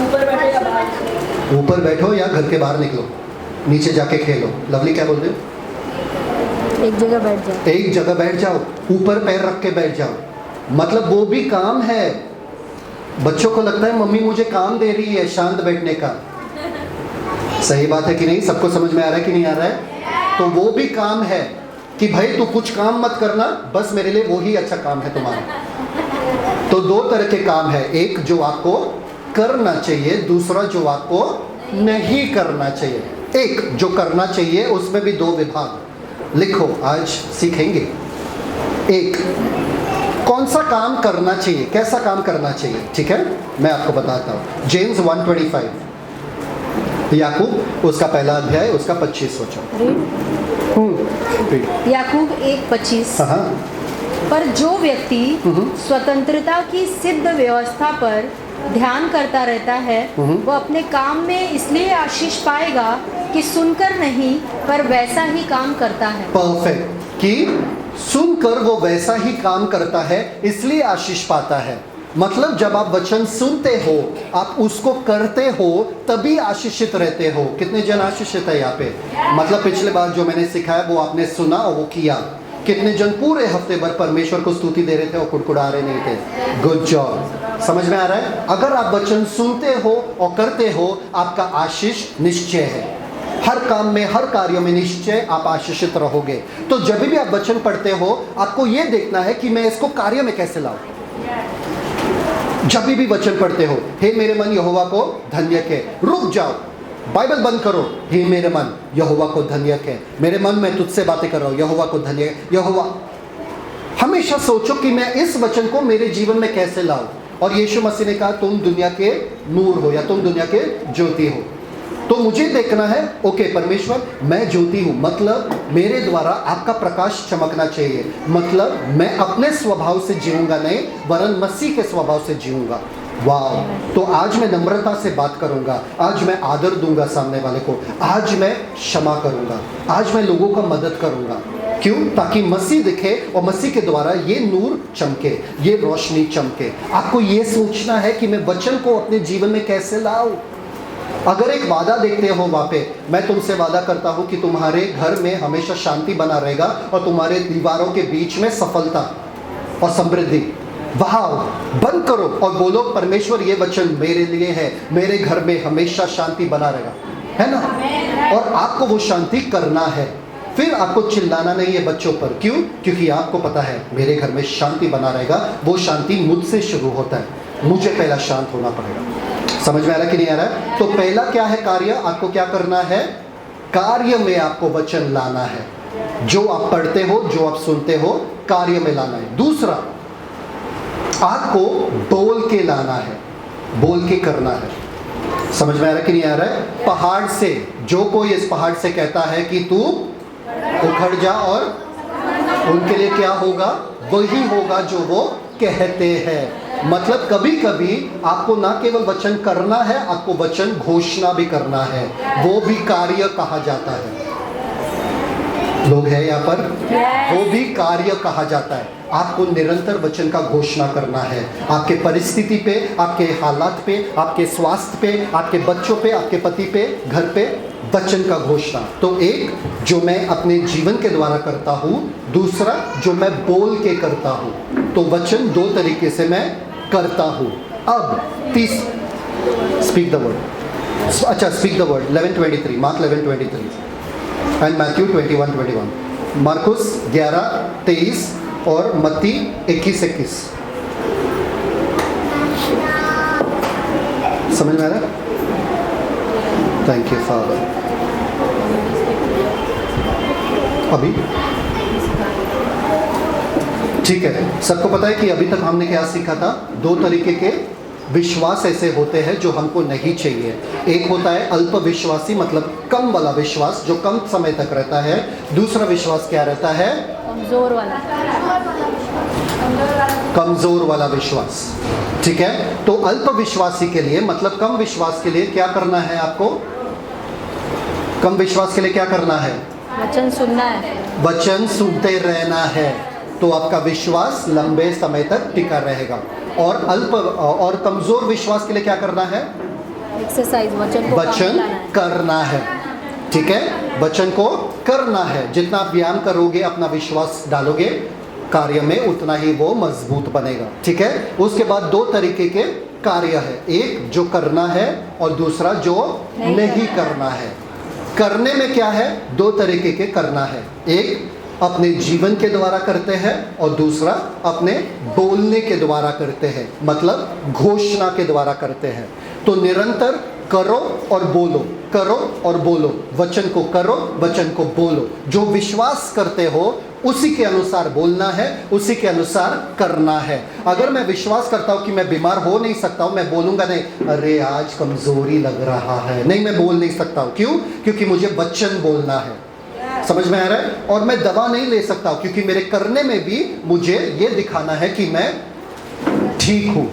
ऊपर बैठो या बाहर? ऊपर बैठो या घर के बाहर निकलो, नीचे जाके खेलो। लवली क्या बोलते हो? एक जगह बैठ जाओ। एक जगह बैठ जाओ, ऊपर पैर रख के बैठ जाओ, मतलब वो भी काम है। बच्चों को लगता है मम्मी मुझे काम दे रही है शांत बैठने का। सही बात है कि नहीं? सबको समझ में आ रहा है कि नहीं आ रहा है? तो वो भी काम है कि भाई तू कुछ काम मत करना, बस मेरे लिए वो ही अच्छा काम है तुम्हारा। तो दो तरह के काम है, एक जो आपको करना चाहिए, दूसरा जो आपको नहीं करना चाहिए। एक जो करना चाहिए उसमें भी दो विभाग, लिखो आज सीखेंगे। एक, कौन सा काम करना चाहिए, कैसा काम करना चाहिए, ठीक है? मैं आपको बताता हूँ। जेम्स 1:25, याकूब उसका पहला अध्याय उसका 25 सोचो। याकूब 1:25। हाँ। पर जो व्यक्ति स्वतंत्रता की सिद्ध व्यवस्था पर ध्यान करता रहता है, वह अपने काम में इसलिए आशीष पाएगा कि सुनकर नहीं पर वैसा ही काम करता है। परफेक्ट, कि सुनकर वो वैसा ही काम करता है इसलिए आशीष पाता है। मतलब जब आप वचन सुनते हो, आप उसको करते हो, तभी आशीषित रहते हो। कितने जन आशीषित है यहाँ पे? मतलब पिछले बार जो मैंने सिखाया वो आपने सुना और वो किया। कितने जन पूरे हफ्ते भर परमेश्वर को स्तुति दे रहे थे और कुड़कुड़ा रहे नहीं थे? Good job. समझ में आ रहा है? अगर आप वचन सुनते हो और करते हो, आपका आशीष निश्चय है। हर काम में, हर कार्यों में निश्चय आप आशीषित रहोगे। तो जब भी आप वचन पढ़ते हो, आपको यह देखना है कि मैं इसको कार्य में कैसे लाऊं। जब भी वचन पढ़ते हो, हे मेरे मन यहोवा को धन्य कह, रुक जाओ, बाइबल बंद करो, हे मेरे मन यहोवा को धन्य कह। मेरे मन में तुझसे बातें कर रहा हूं, यहोवा को धन्य। यहोवा, हमेशा सोचो कि मैं इस वचन को मेरे जीवन में कैसे लाऊं। और यीशु मसीह ने कहा तुम दुनिया के नूर हो या तुम दुनिया के ज्योति हो। तो मुझे देखना है, ओके परमेश्वर मैं ज्योति हूं, मतलब मेरे द्वारा आपका प्रकाश चमकना चाहिए। मतलब मैं अपने स्वभाव से जीऊंगा नहीं, वरन मसीह के स्वभाव से जीऊंगा। वाह! तो आज मैं नम्रता से बात करूंगा, आज मैं आदर दूंगा सामने वाले को, आज मैं क्षमा करूंगा, आज मैं लोगों का मदद करूंगा। क्यों? ताकि मसीह दिखे और मसीह के द्वारा ये नूर चमके, ये रोशनी चमके। आपको ये सोचना है कि मैं वचन को अपने जीवन में कैसे लाऊं। अगर एक वादा देखते हो वहाँ पे, मैं तुमसे वादा करता हूँ कि तुम्हारे घर में हमेशा शांति बना रहेगा और तुम्हारे दीवारों के बीच में सफलता और समृद्धि। वाह! बंद करो और बोलो परमेश्वर ये वचन मेरे लिए है, मेरे घर में हमेशा शांति बना रहेगा, है ना? और आपको वो शांति करना है। फिर आपको चिल्लाना नहीं है बच्चों पर। क्यों? क्योंकि आपको पता है मेरे घर में शांति बना रहेगा। वो शांति मुझसे शुरू होता है, मुझे पहला शांत होना पड़ेगा। समझ में आ रहा है कि नहीं आ रहा है? तो पहला क्या है कार्य, आपको क्या करना है? कार्य में आपको वचन लाना है। जो आप पढ़ते हो, जो आप सुनते हो, कार्य में लाना है। दूसरा, आपको बोल के लाना है, बोल के करना है। समझ में आ रहा है कि नहीं आ रहा है? पहाड़ से, जो कोई इस पहाड़ से कहता है कि तू उखड़ जा, और उनके लिए क्या होगा? वही होगा जो वो कहते हैं। मतलब कभी कभी आपको ना केवल वचन करना है, आपको वचन घोषणा भी करना है, वो भी कार्य कहा जाता है। लोग हैं यहाँ पर? वो भी कार्य कहा जाता है। आपको निरंतर वचन का घोषणा करना है, आपके परिस्थिति पे, आपके हालात पे, आपके स्वास्थ्य पे, आपके बच्चों पे, आपके पति पे, घर पे वचन का घोषणा। तो एक जो मैं अपने जीवन के द्वारा करता हूँ, दूसरा जो मैं बोल के करता हूँ। तो वचन दो तरीके से मैं करता हूँ। अब स्पीक द वर्ड। अच्छा, speak the word 11:23, Mark 11:23 and Matthew 21:21, मार्कुस 11:23 और मत्ती 21:21। समझ में आ रहा है? Thank you father. अभी ठीक है, सबको पता है कि अभी तक हमने क्या सीखा था? दो तरीके के विश्वास ऐसे होते हैं जो हमको नहीं चाहिए। एक होता है अल्प विश्वासी, मतलब कम वाला विश्वास जो कम समय तक रहता है। दूसरा विश्वास क्या रहता है? कमजोर वाला। कमजोर वाला विश्वास। ठीक है, तो अल्प विश्वासी के लिए, मतलब कम विश्वास के लिए क्या करना है आपको? कम विश्वास के लिए क्या करना है? वचन सुनना है, वचन सुनते रहना है, तो आपका विश्वास लंबे समय तक टिका रहेगा। और अल्प और कमजोर विश्वास के लिए क्या करना है? एक्सरसाइज, वचन करना है। ठीक है, वचन को करना है। जितना आप व्यायाम करोगे, अपना विश्वास डालोगे कार्य में, उतना ही वो मजबूत बनेगा। ठीक है, उसके बाद दो तरीके के कार्य है, एक जो करना है और दूसरा जो नहीं करना है। करने में क्या है? दो तरीके के करना है, एक अपने जीवन के द्वारा करते हैं और दूसरा अपने बोलने के द्वारा करते हैं, मतलब घोषणा के द्वारा करते हैं। तो निरंतर करो और बोलो, करो और बोलो, वचन को करो, वचन को बोलो। जो विश्वास करते हो उसी के अनुसार बोलना है, उसी के अनुसार करना है। अगर मैं विश्वास करता हूं कि मैं बीमार हो नहीं सकता हूं, मैं बोलूंगा नहीं, अरे आज कमजोरी लग रहा है, नहीं, मैं बोल नहीं सकता हूं। क्यों? क्योंकि मुझे वचन बोलना है। समझ में आ रहा है? और मैं दवा नहीं ले सकता हूं, क्योंकि मेरे करने में भी मुझे ये दिखाना है कि मैं ठीक हूं,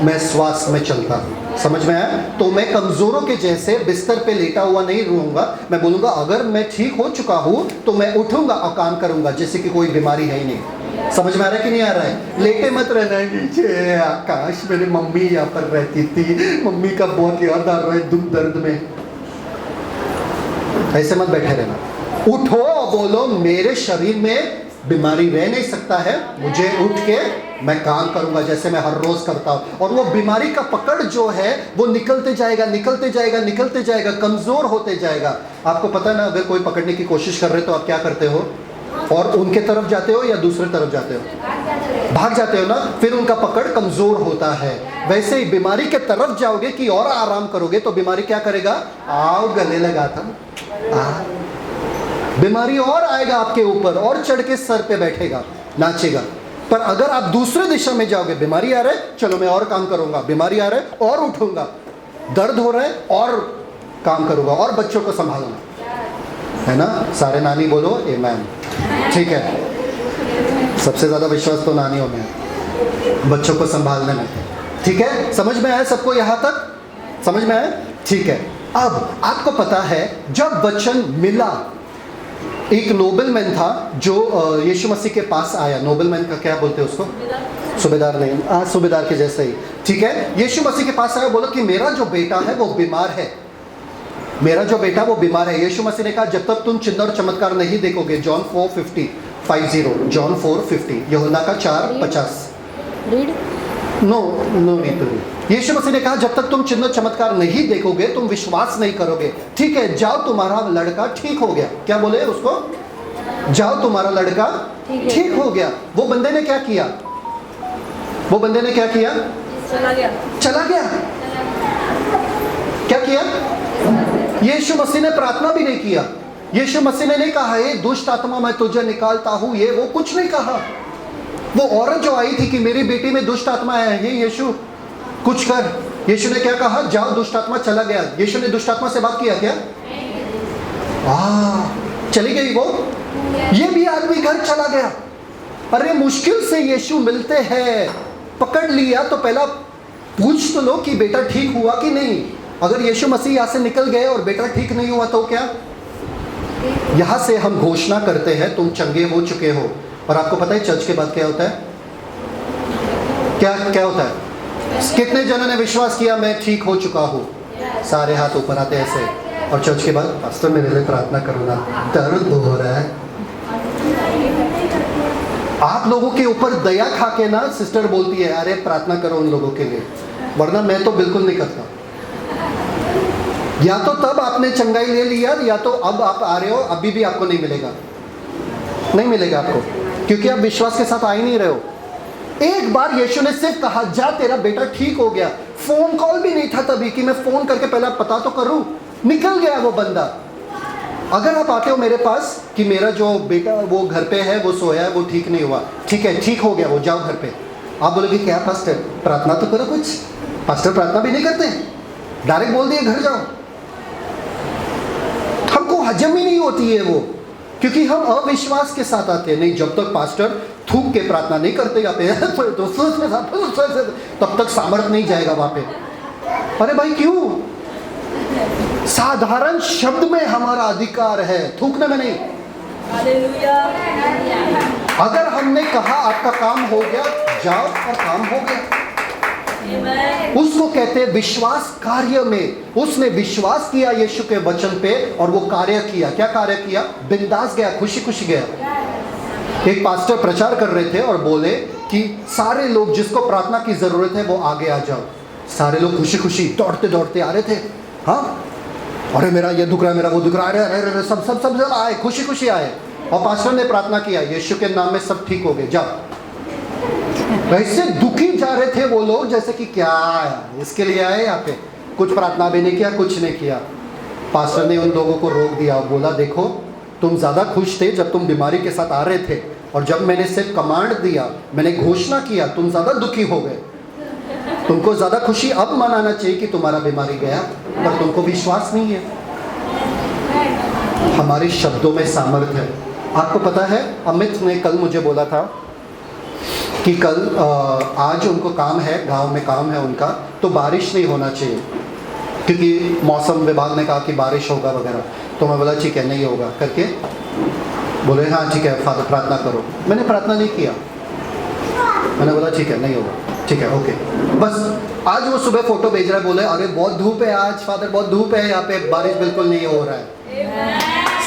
मैं श्वास में चलता हूं। समझ में आया? तो मैं कमजोरों के जैसे बिस्तर पे लेटा हुआ नहीं रहूंगा, मैं बोलूंगा अगर मैं ठीक हो चुका हूं तो मैं उठूंगा और काम करूंगा, जैसे कि कोई बीमारी है ही नहीं। समझ में आ रहा है कि नहीं आ रहा है? लेटे मत रहना नीचे, आकाश मेरी मम्मी यहाँ पर रहती थी, मम्मी का बहुत याद आ रहा है दुख दर्द में, ऐसे मत बैठे रहना। उठो, बोलो मेरे शरीर में बीमारी रह नहीं सकता है, मुझे उठ के मैं काम करूंगा जैसे मैं हर रोज करता हूं। और वो बीमारी का पकड़ जो है वो निकलते जाएगा, निकलते जाएगा, निकलते जाएगा, कमजोर होते जाएगा। आपको पता है ना, अगर कोई पकड़ने की कोशिश कर रहे तो आप क्या करते हो? और उनके तरफ जाते हो या दूसरे तरफ जाते हो? भाग जाते हो ना, फिर उनका पकड़ कमजोर होता है। वैसे ही बीमारी के तरफ जाओगे कि और आराम करोगे तो बीमारी क्या करेगा? आओ गले लगाता, बीमारी और आएगा आपके ऊपर और चढ़ के सर पे बैठेगा, नाचेगा। पर अगर आप दूसरे दिशा में जाओगे, बीमारी आ रहा है, चलो मैं और काम करूंगा, बीमारी आ रहा है और उठूंगा, दर्द हो रहा है और काम करूंगा, और बच्चों को संभालूंगा, है ना? सारे नानी बोलो आमीन। ठीक है, सबसे ज्यादा विश्वास तो नानियों में है, बच्चों को संभालने में। ठीक है, समझ में आया सबको? यहां तक समझ में आया? ठीक है। अब आपको पता है जब वचन मिला, एक नोबलमैन था जो यीशु मसीह के पास आया। नोबलमैन का क्या बोलते हैं उसको? सूबेदार नहीं, सूबेदार के जैसे ही। ठीक है, यीशु मसीह के पास आया, बोला कि मेरा जो बेटा है वो बीमार है, मेरा जो बेटा वो बीमार है। यीशु मसीह ने कहा जब तक तुम चिन्ह और चमत्कार नहीं देखोगे, जॉन 4:50, जॉन 4:50, यूहन्ना का 4:50। नो नहीं तो यीशु मसीह ने कहा जब तक तुम चिन्ह चमत्कार नहीं देखोगे तुम विश्वास नहीं करोगे। ठीक है, जाओ तुम्हारा लड़का ठीक हो गया। क्या बोले उसको? जाओ तुम्हारा लड़का ठीक हो गया। वो बंदे ने क्या किया? वो बंदे ने क्या किया? चला गया। क्या किया? यीशु मसीह ने प्रार्थना भी नहीं किया, यीशु मसीह ने नहीं कहा ये दुष्ट आत्मा मैं तुझे निकालता हूँ, ये वो कुछ नहीं कहा। वो औरत जो आई थी कि मेरी बेटी में दुष्ट आत्मा है, ये यीशु कुछ कर। यीशु ने क्या कहा? जाओ, दुष्ट आत्मा चला गया। यीशु ने दुष्ट आत्मा से बात किया क्या? चली गई वो। ये भी आदमी घर चला गया। अरे मुश्किल से यीशु मिलते हैं, पकड़ लिया तो पहला पूछ तो लो कि बेटा ठीक हुआ कि नहीं। अगर यीशु मसीह यहाँ से निकल गए और बेटा ठीक नहीं हुआ तो क्या? यहाँ से हम घोषणा करते हैं तुम चंगे हो चुके हो। और आपको पता है चर्च के बाद क्या होता है? क्या होता है? कितने जनों ने विश्वास किया मैं ठीक हो चुका हूँ? सारे हाथ ऊपर आते हैं ऐसे। और चर्च के बाद पास्टर मेरे लिए प्रार्थना करो ना, दर्द हो रहा है। आप लोगों के ऊपर दया खा के ना सिस्टर बोलती है अरे प्रार्थना करो उन लोगों के लिए, वरना मैं तो बिल्कुल नहीं करता। या तो तब आपने चंगाई ले लिया, या तो अब आप आ रहे हो, अभी भी आपको नहीं मिलेगा, नहीं मिलेगा आपको, क्योंकि आप विश्वास के साथ आ ही नहीं रहे हो। एक बार यीशु ने सिर्फ कहा जा तेरा बेटा ठीक हो गया। फोन कॉल भी नहीं था तभी कि मैं फोन करके पहले पता तो करूं। निकल गया वो बंदा। अगर आप आते हो मेरे पास कि मेरा जो बेटा वो घर पे है, वो सोया है, वो ठीक नहीं हुआ, ठीक है ठीक हो गया वो, जाओ घर पे। आप बोलोगे क्या पास्टर प्रार्थना तो करो कुछ। पास्टर प्रार्थना भी नहीं करते, डायरेक्ट बोल दिए घर जाओ। हमको हजम ही नहीं होती है वो, क्योंकि हम अविश्वास के साथ आते हैं। नहीं, जब तक पास्टर थूक के प्रार्थना नहीं करते यहाँ पे तब तक सामर्थ नहीं जाएगा वहां पे। अरे भाई क्यों? साधारण शब्द में हमारा अधिकार है, थूकने में नहीं। अगर हमने कहा आपका काम हो गया, जाओ और काम हो गया। उसको कहते हैं विश्वास कार्य में। उसने विश्वास किया यीशु के वचन पे और वो कार्य किया। क्या कार्य किया? बिंदास गया, खुशी खुशी गया। एक पास्टर प्रचार कर रहे थे और बोले कि सारे लोग जिसको प्रार्थना की जरूरत है वो आगे आ जाओ। सारे लोग खुशी खुशी दौड़ते दौड़ते आ रहे थे। हाँ, अरे मेरा ये दुख रहा है, मेरा वो दुख रहा है, अरे सब सब सब आए, खुशी खुशी आए। और पास्टर ने प्रार्थना किया यीशु के नाम में सब ठीक हो गए, जाओ। वैसे दुखी जा रहे थे वो लोग जैसे कि क्या इसके लिए आए यहाँ पे, कुछ प्रार्थना भी नहीं किया, कुछ नहीं किया। पास्टर ने उन लोगों को रोक दिया, बोला देखो तुम ज़्यादा खुश थे जब तुम बीमारी के साथ आ रहे थे, और जब मैंने सिर्फ कमांड दिया, मैंने घोषणा किया, तुम ज़्यादा दुखी हो गए। तुमको ज़्यादा खुशी अब मनाना चाहिए कि तुम्हारा बीमारी गया, पर तुमको विश्वास नहीं है। हमारे शब्दों में सामर्थ्य है। आपको पता है अमित ने कल मुझे बोला था कि कल आज उनको काम है, गांव में काम है उनका, तो बारिश नहीं होना चाहिए क्योंकि मौसम विभाग ने कहा कि बारिश होगा वगैरह। तो मैं बोला ठीक है नहीं होगा करके, बोले हाँ ठीक है फादर प्रार्थना करो। मैंने प्रार्थना नहीं किया, मैंने बोला ठीक है नहीं होगा, ठीक है ओके बस। आज वो सुबह फोटो भेज रहा है, बोले अरे बहुत धूप है आज फादर, बहुत धूप है यहाँ पे, बारिश बिल्कुल नहीं हो रहा है।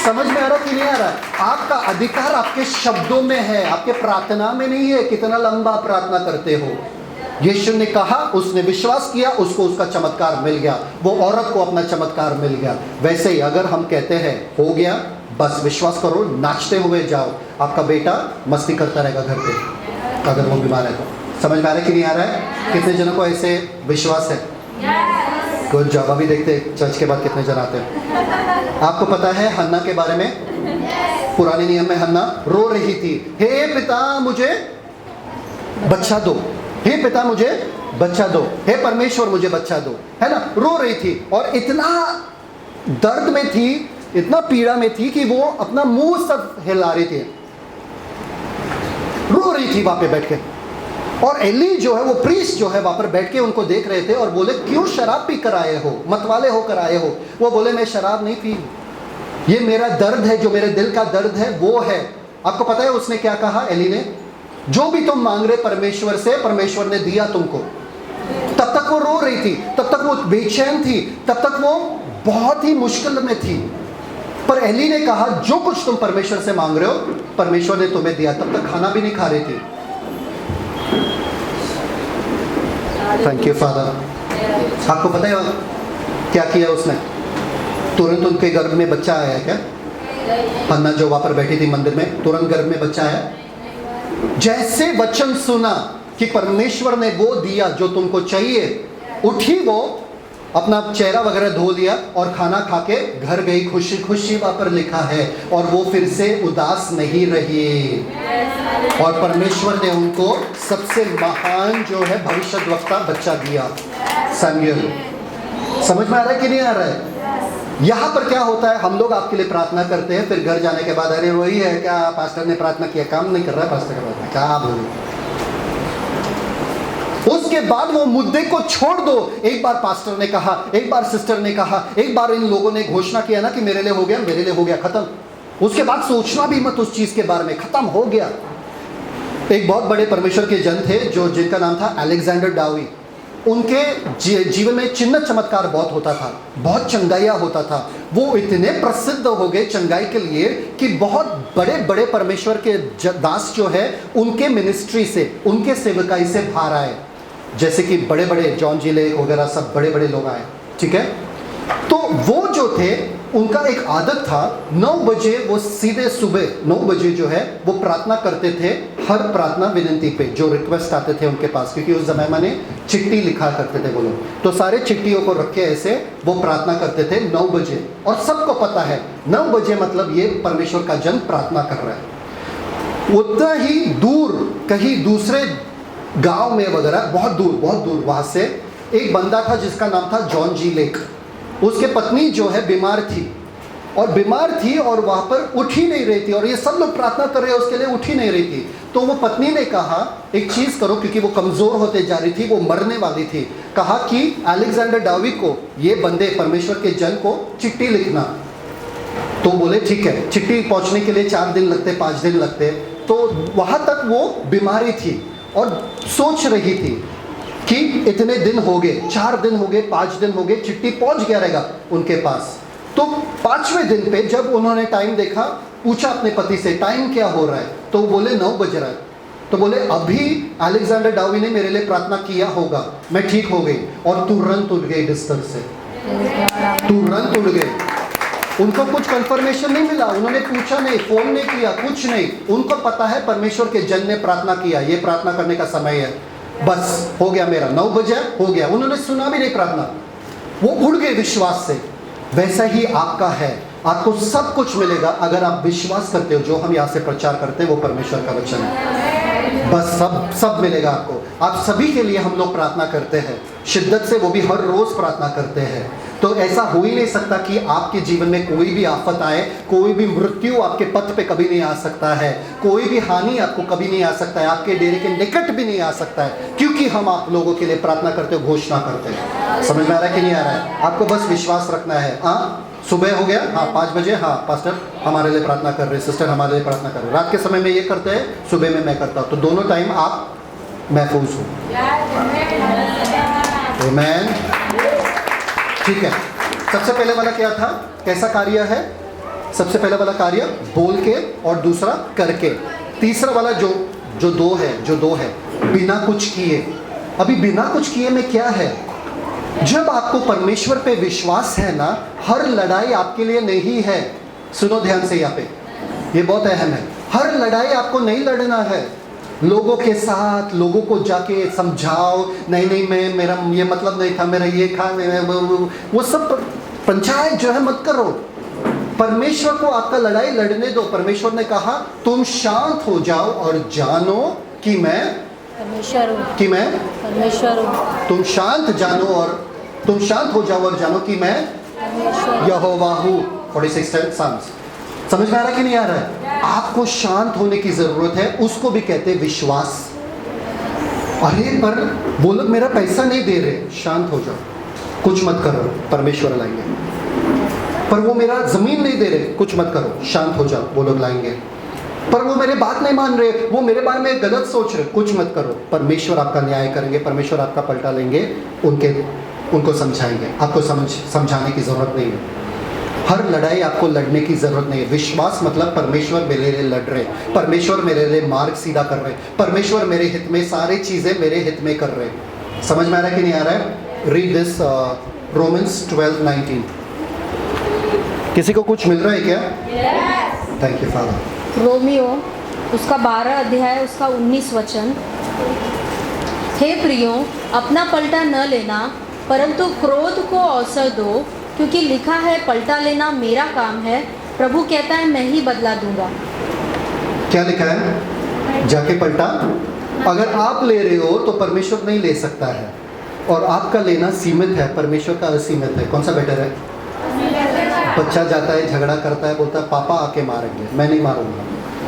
समझ में आ रहा कि नहीं आ रहा है? आपका अधिकार आपके शब्दों में है, आपके प्रार्थना में नहीं है कितना लंबा प्रार्थना करते हो। यीशु ने कहा, उसने विश्वास किया, उसको उसका चमत्कार मिल गया, वो औरत को अपना चमत्कार मिल गया। वैसे ही अगर हम कहते हैं हो गया, बस विश्वास करो, नाचते हुए जाओ, आपका बेटा मस्ती करता रहेगा घर पे अगर वो बीमार है तो। समझ में आ रहा है कि नहीं आ रहा है? कितने जनों को ऐसे विश्वास है? कुछ जॉब। अभी देखते चर्च के बाद कितने जन आते हैं। आपको पता है हन्ना के बारे में? पुराने नियम में हन्ना रो रही थी, हे पिता मुझे बच्चा दो, हे पिता मुझे बच्चा दो, हे परमेश्वर मुझे बच्चा दो, है ना? रो रही थी और इतना दर्द में थी, इतना पीड़ा में थी कि वो अपना मुंह सब हिला रही थी, रो रही थी वहां पे बैठ के। और एली जो है वो प्रीस्ट जो है वहां पर बैठ के उनको देख रहे थे और बोले क्यों शराब पी कर आए हो, मतवाले होकर आए हो? वो बोले मैं शराब नहीं पी, ये मेरा दर्द है, जो मेरे दिल का दर्द है वो है। आपको पता है उसने क्या कहा? एली ने, जो भी तुम मांग रहे परमेश्वर से, परमेश्वर ने दिया तुमको। तब तक वो रो रही थी, तब तक वो बेचैन थी, तब तक वो बहुत ही मुश्किल में थी। पर एली ने कहा जो कुछ तुम परमेश्वर से मांग रहे हो परमेश्वर ने तुम्हें दिया। तब तक खाना भी नहीं खा रही थी। Thank you father. आपको पता है क्या किया उसने? तुरंत उनके गर्भ में बच्चा आया। क्या हन्ना जो वहां पर बैठी थी मंदिर में, तुरंत गर्भ में बच्चा आया। जैसे वचन सुना कि परमेश्वर ने वो दिया जो तुमको चाहिए, उठी वो अपना चेहरा वगैरह धो लिया और खाना खा के घर गई, खुशी खुशी वहाँ पर लिखा है, और वो फिर से उदास नहीं रही। और परमेश्वर ने उनको सबसे महान जो है भविष्यद्वक्ता बच्चा दिया, सैमुएल। समझ में आ रहा है कि नहीं आ रहा है? यहाँ पर क्या होता है, हम लोग आपके लिए प्रार्थना करते हैं, फिर घर जाने के बाद अरे वही है क्या, पास्टर ने प्रार्थना किया, काम नहीं कर रहा है पास्टर का प्रार्थना, क्या बोलूं। उसके बाद वो मुद्दे को छोड़ दो। एक बार पास्टर ने कहा, एक बार सिस्टर ने कहा, एक बार इन लोगों ने घोषणा किया ना कि मेरे लिए हो गया, मेरे लिए हो गया, खत्म। उसके बाद सोचना भी मत उस चीज के बारे में, खत्म हो गया। एक बहुत बड़े परमेश्वर के जन थे जो जिनका नाम था अलेक्जेंडर डावी। उनके जीवन में चिन्ह चमत्कार बहुत होता था, बहुत चंगाइया होता था। वो इतने प्रसिद्ध हो गए चंगाई के लिए कि बहुत बड़े बड़े परमेश्वर के दास जो है उनके मिनिस्ट्री से, उनके सेवकाई से बाहर आए। जैसे कि बड़े बड़े जॉन जी लेक वगैरह सब बड़े बड़े लोग आए, ठीक है। तो वो जो थे उनका एक आदत था, 9 बजे वो सीधे सुबह 9 बजे जो है वो प्रार्थना करते थे। हर प्रार्थना विनंती पे जो रिक्वेस्ट आते थे उनके पास, क्योंकि उस जमाने में चिट्ठी लिखा करते थे वो लोग, तो सारे चिट्ठियों को रख के ऐसे वो प्रार्थना करते थे 9 बजे। और सबको पता है 9 बजे मतलब ये परमेश्वर का जन प्रार्थना कर रहा है। उतना ही दूर कहीं दूसरे गांव में वगैरह बहुत दूर वहां से एक बंदा था जिसका नाम था जॉन जी लेक। उसके पत्नी जो है बीमार थी और वहां पर उठ ही नहीं रही थी, और ये सब लोग प्रार्थना कर रहे हैं उसके लिए, उठ ही नहीं रही थी। तो वो पत्नी ने कहा एक चीज करो, क्योंकि वो कमजोर होते जा रही थी, वो मरने वाली थी। कहा कि अलेक्जेंडर डावी को, ये बंदे परमेश्वर के जन को चिट्ठी लिखना। तो बोले ठीक है। चिट्ठी पहुंचने के लिए 4 दिन लगते, 5 दिन लगते। तो वहां तक वो बीमारी थी और सोच रही थी कि इतने दिन हो गए, 4 दिन हो गए, 5 दिन हो गए, चिट्ठी पहुंच गया रहेगा उनके पास। तो 5वें दिन पे जब उन्होंने टाइम देखा, पूछा अपने पति से टाइम क्या हो रहा है, तो बोले 9 बज रहा है। तो बोले अभी अलेक्जेंडर डावी ने मेरे लिए प्रार्थना किया होगा, मैं ठीक हो गई। और तुरंत उठ गई बिस्तर से, तुरंत उठ गई। उनको कुछ कंफर्मेशन नहीं मिला, उन्होंने पूछा नहीं, फोन नहीं किया, कुछ नहीं। उनको पता है परमेश्वर के जन ने प्रार्थना किया, ये प्रार्थना करने का समय है, बस हो गया मेरा, 9 बजे हो गया। उन्होंने सुना भी नहीं प्रार्थना, वो उड़ गए विश्वास से। वैसा ही आपका है, आपको सब कुछ मिलेगा अगर आप विश्वास करते हो। जो हम यहाँ से प्रचार करते हैं वो परमेश्वर का वचन है, बस सब मिलेगा आपको। आप सभी के लिए हम लोग प्रार्थना करते हैं शिद्दत से, वो भी हर रोज प्रार्थना करते हैं। तो ऐसा हो ही नहीं सकता कि आपके जीवन में कोई भी आफत आए, कोई भी मृत्यु आपके पथ पे कभी नहीं आ सकता है, कोई भी हानि आपको कभी नहीं आ सकता है, आपके डेरे के निकट भी नहीं आ सकता है, क्योंकि हम आप लोगों के लिए प्रार्थना करते हो, घोषणा करते हैं। समझ में आ रहा है कि नहीं आ रहा है? आपको बस विश्वास रखना है। हाँ, सुबह हो गया, हाँ 5 बजे, हाँ पास्टर हमारे लिए प्रार्थना कर रहे, सिस्टर हमारे लिए प्रार्थना कर रहे, रात के समय में ये करते हैं, सुबह में मैं करता हूँ, तो दोनों टाइम आप महफूज हो। आमीन, ठीक है। सबसे पहले वाला क्या था, कैसा कार्य है? सबसे पहले वाला कार्य बोल के और दूसरा करके। तीसरा वाला जो दो है बिना कुछ किए। अभी बिना कुछ किए में क्या है? जब आपको परमेश्वर पे विश्वास है ना, हर लड़ाई आपके लिए नहीं है। सुनो ध्यान से, यहाँ पे ये बहुत अहम है। हर लड़ाई आपको नहीं लड़ना है लोगों के साथ, लोगों को जाके समझाओ, नहीं मेरा ये मतलब नहीं था, मेरा ये खा, वो सब पंचायत जो है मत करो। परमेश्वर को आपका लड़ाई लड़ने दो। परमेश्वर ने कहा तुम शांत हो जाओ और जानो कि मैं परमेश्वर हूँ। तुम शांत हो जाओ और जानो कि मैं यहोवा हूँ। 46 साम्स। समझ में आ रहा है कि नहीं आ रहा है? आपको शांत होने की जरूरत है, उसको भी कहते हैं विश्वास। अरे पर वो लोग मेरा पैसा नहीं दे रहे, शांत हो जाओ, कुछ मत करो, परमेश्वर लाएंगे। पर वो मेरा जमीन नहीं दे रहे, कुछ मत करो, शांत हो जाओ, वो लोग लाएंगे। पर वो मेरे बात नहीं मान रहे, वो मेरे बारे में गलत सोच रहे, कुछ मत करो, परमेश्वर आपका न्याय करेंगे, परमेश्वर आपका पलटा लेंगे, उनको समझाएंगे। आपको समझाने की जरूरत नहीं है। हर लड़ाई आपको लड़ने की जरूरत नहीं है। विश्वास मतलब परमेश्वर मेरे लिए लड़ रहे, परमेश्वर मेरे लिए मार्ग सीधा कर रहे, परमेश्वर मेरे हित में सारी चीजें मेरे हित में कर रहे। समझ में आ रहा है कि नहीं आ रहा है? Read this Romans 12:19। किसी को कुछ मिल रहा है क्या? Thank you father. रोमियो उसका 12 अध्याय उसका 19 वचन। हे प्रियो, अपना पलटा न लेना, परंतु क्रोध को अवसर दो, क्योंकि लिखा है, पलटा लेना मेरा काम है, प्रभु कहता है मैं ही बदला दूंगा। क्या लिखा है? जाके पलटा। अगर आप ले रहे हो तो परमेश्वर नहीं ले सकता है, और आपका लेना सीमित है, परमेश्वर का असीमित है। कौन सा बेटर है? बच्चा जाता है, झगड़ा करता है, बोलता है पापा आके मारेंगे, मैं नहीं मारूंगा,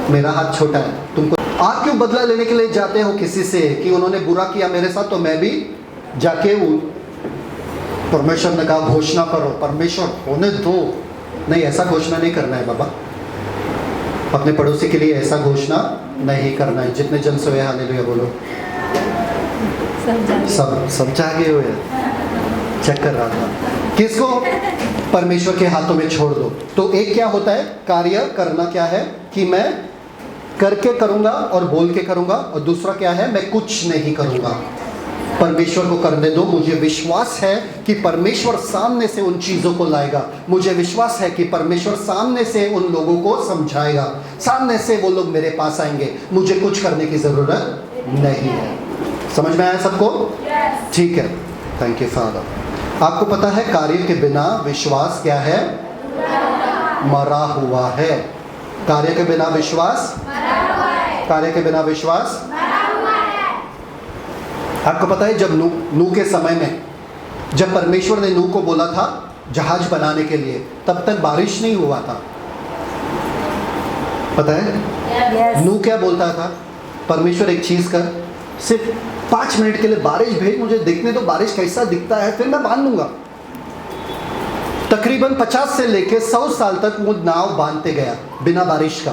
मेरा हाथ छोटा है। तुमको आप क्यों बदला लेने के लिए जाते हो किसी से कि उन्होंने बुरा किया मेरे साथ, तो मैं भी जाके परमेश्वर ने कहा घोषणा करो, परमेश्वर होने दो। नहीं, ऐसा घोषणा नहीं करना है बाबा। अपने पड़ोसी के लिए ऐसा घोषणा नहीं करना है। जितने जन सोए हालेलुया बोलो। सब जागे हुए। चेक कर रहा था किसको? परमेश्वर के हाथों में छोड़ दो। तो एक क्या होता है? कार्य करना क्या है कि मैं करके करूंगा और बोल के करूंगा, और दूसरा क्या है? मैं कुछ नहीं करूंगा, परमेश्वर को करने दो। मुझे विश्वास है कि परमेश्वर सामने से उन चीज़ों को लाएगा। मुझे विश्वास है कि परमेश्वर सामने से उन लोगों को समझाएगा, सामने से वो लोग मेरे पास आएंगे। मुझे कुछ करने की ज़रूरत नहीं है। समझ में आया सबको? ठीक है, थैंक यू फादर। आपको पता है कार्य के बिना विश्वास क्या है? मरा हुआ है। कार्य के बिना विश्वास, कार्य के बिना विश्वास। आपको पता है जब नूह के समय में, जब परमेश्वर ने नूह को बोला था जहाज बनाने के लिए, तब तक बारिश नहीं हुआ था। पता है नूह क्या बोलता था? परमेश्वर एक चीज कर, सिर्फ 5 मिनट के लिए बारिश भेज, मुझे देखने दो बारिश कैसा दिखता है, फिर मैं बांध लूंगा। तकरीबन 50 से लेके 100 साल तक वो नाव बांधते गया बिना बारिश का।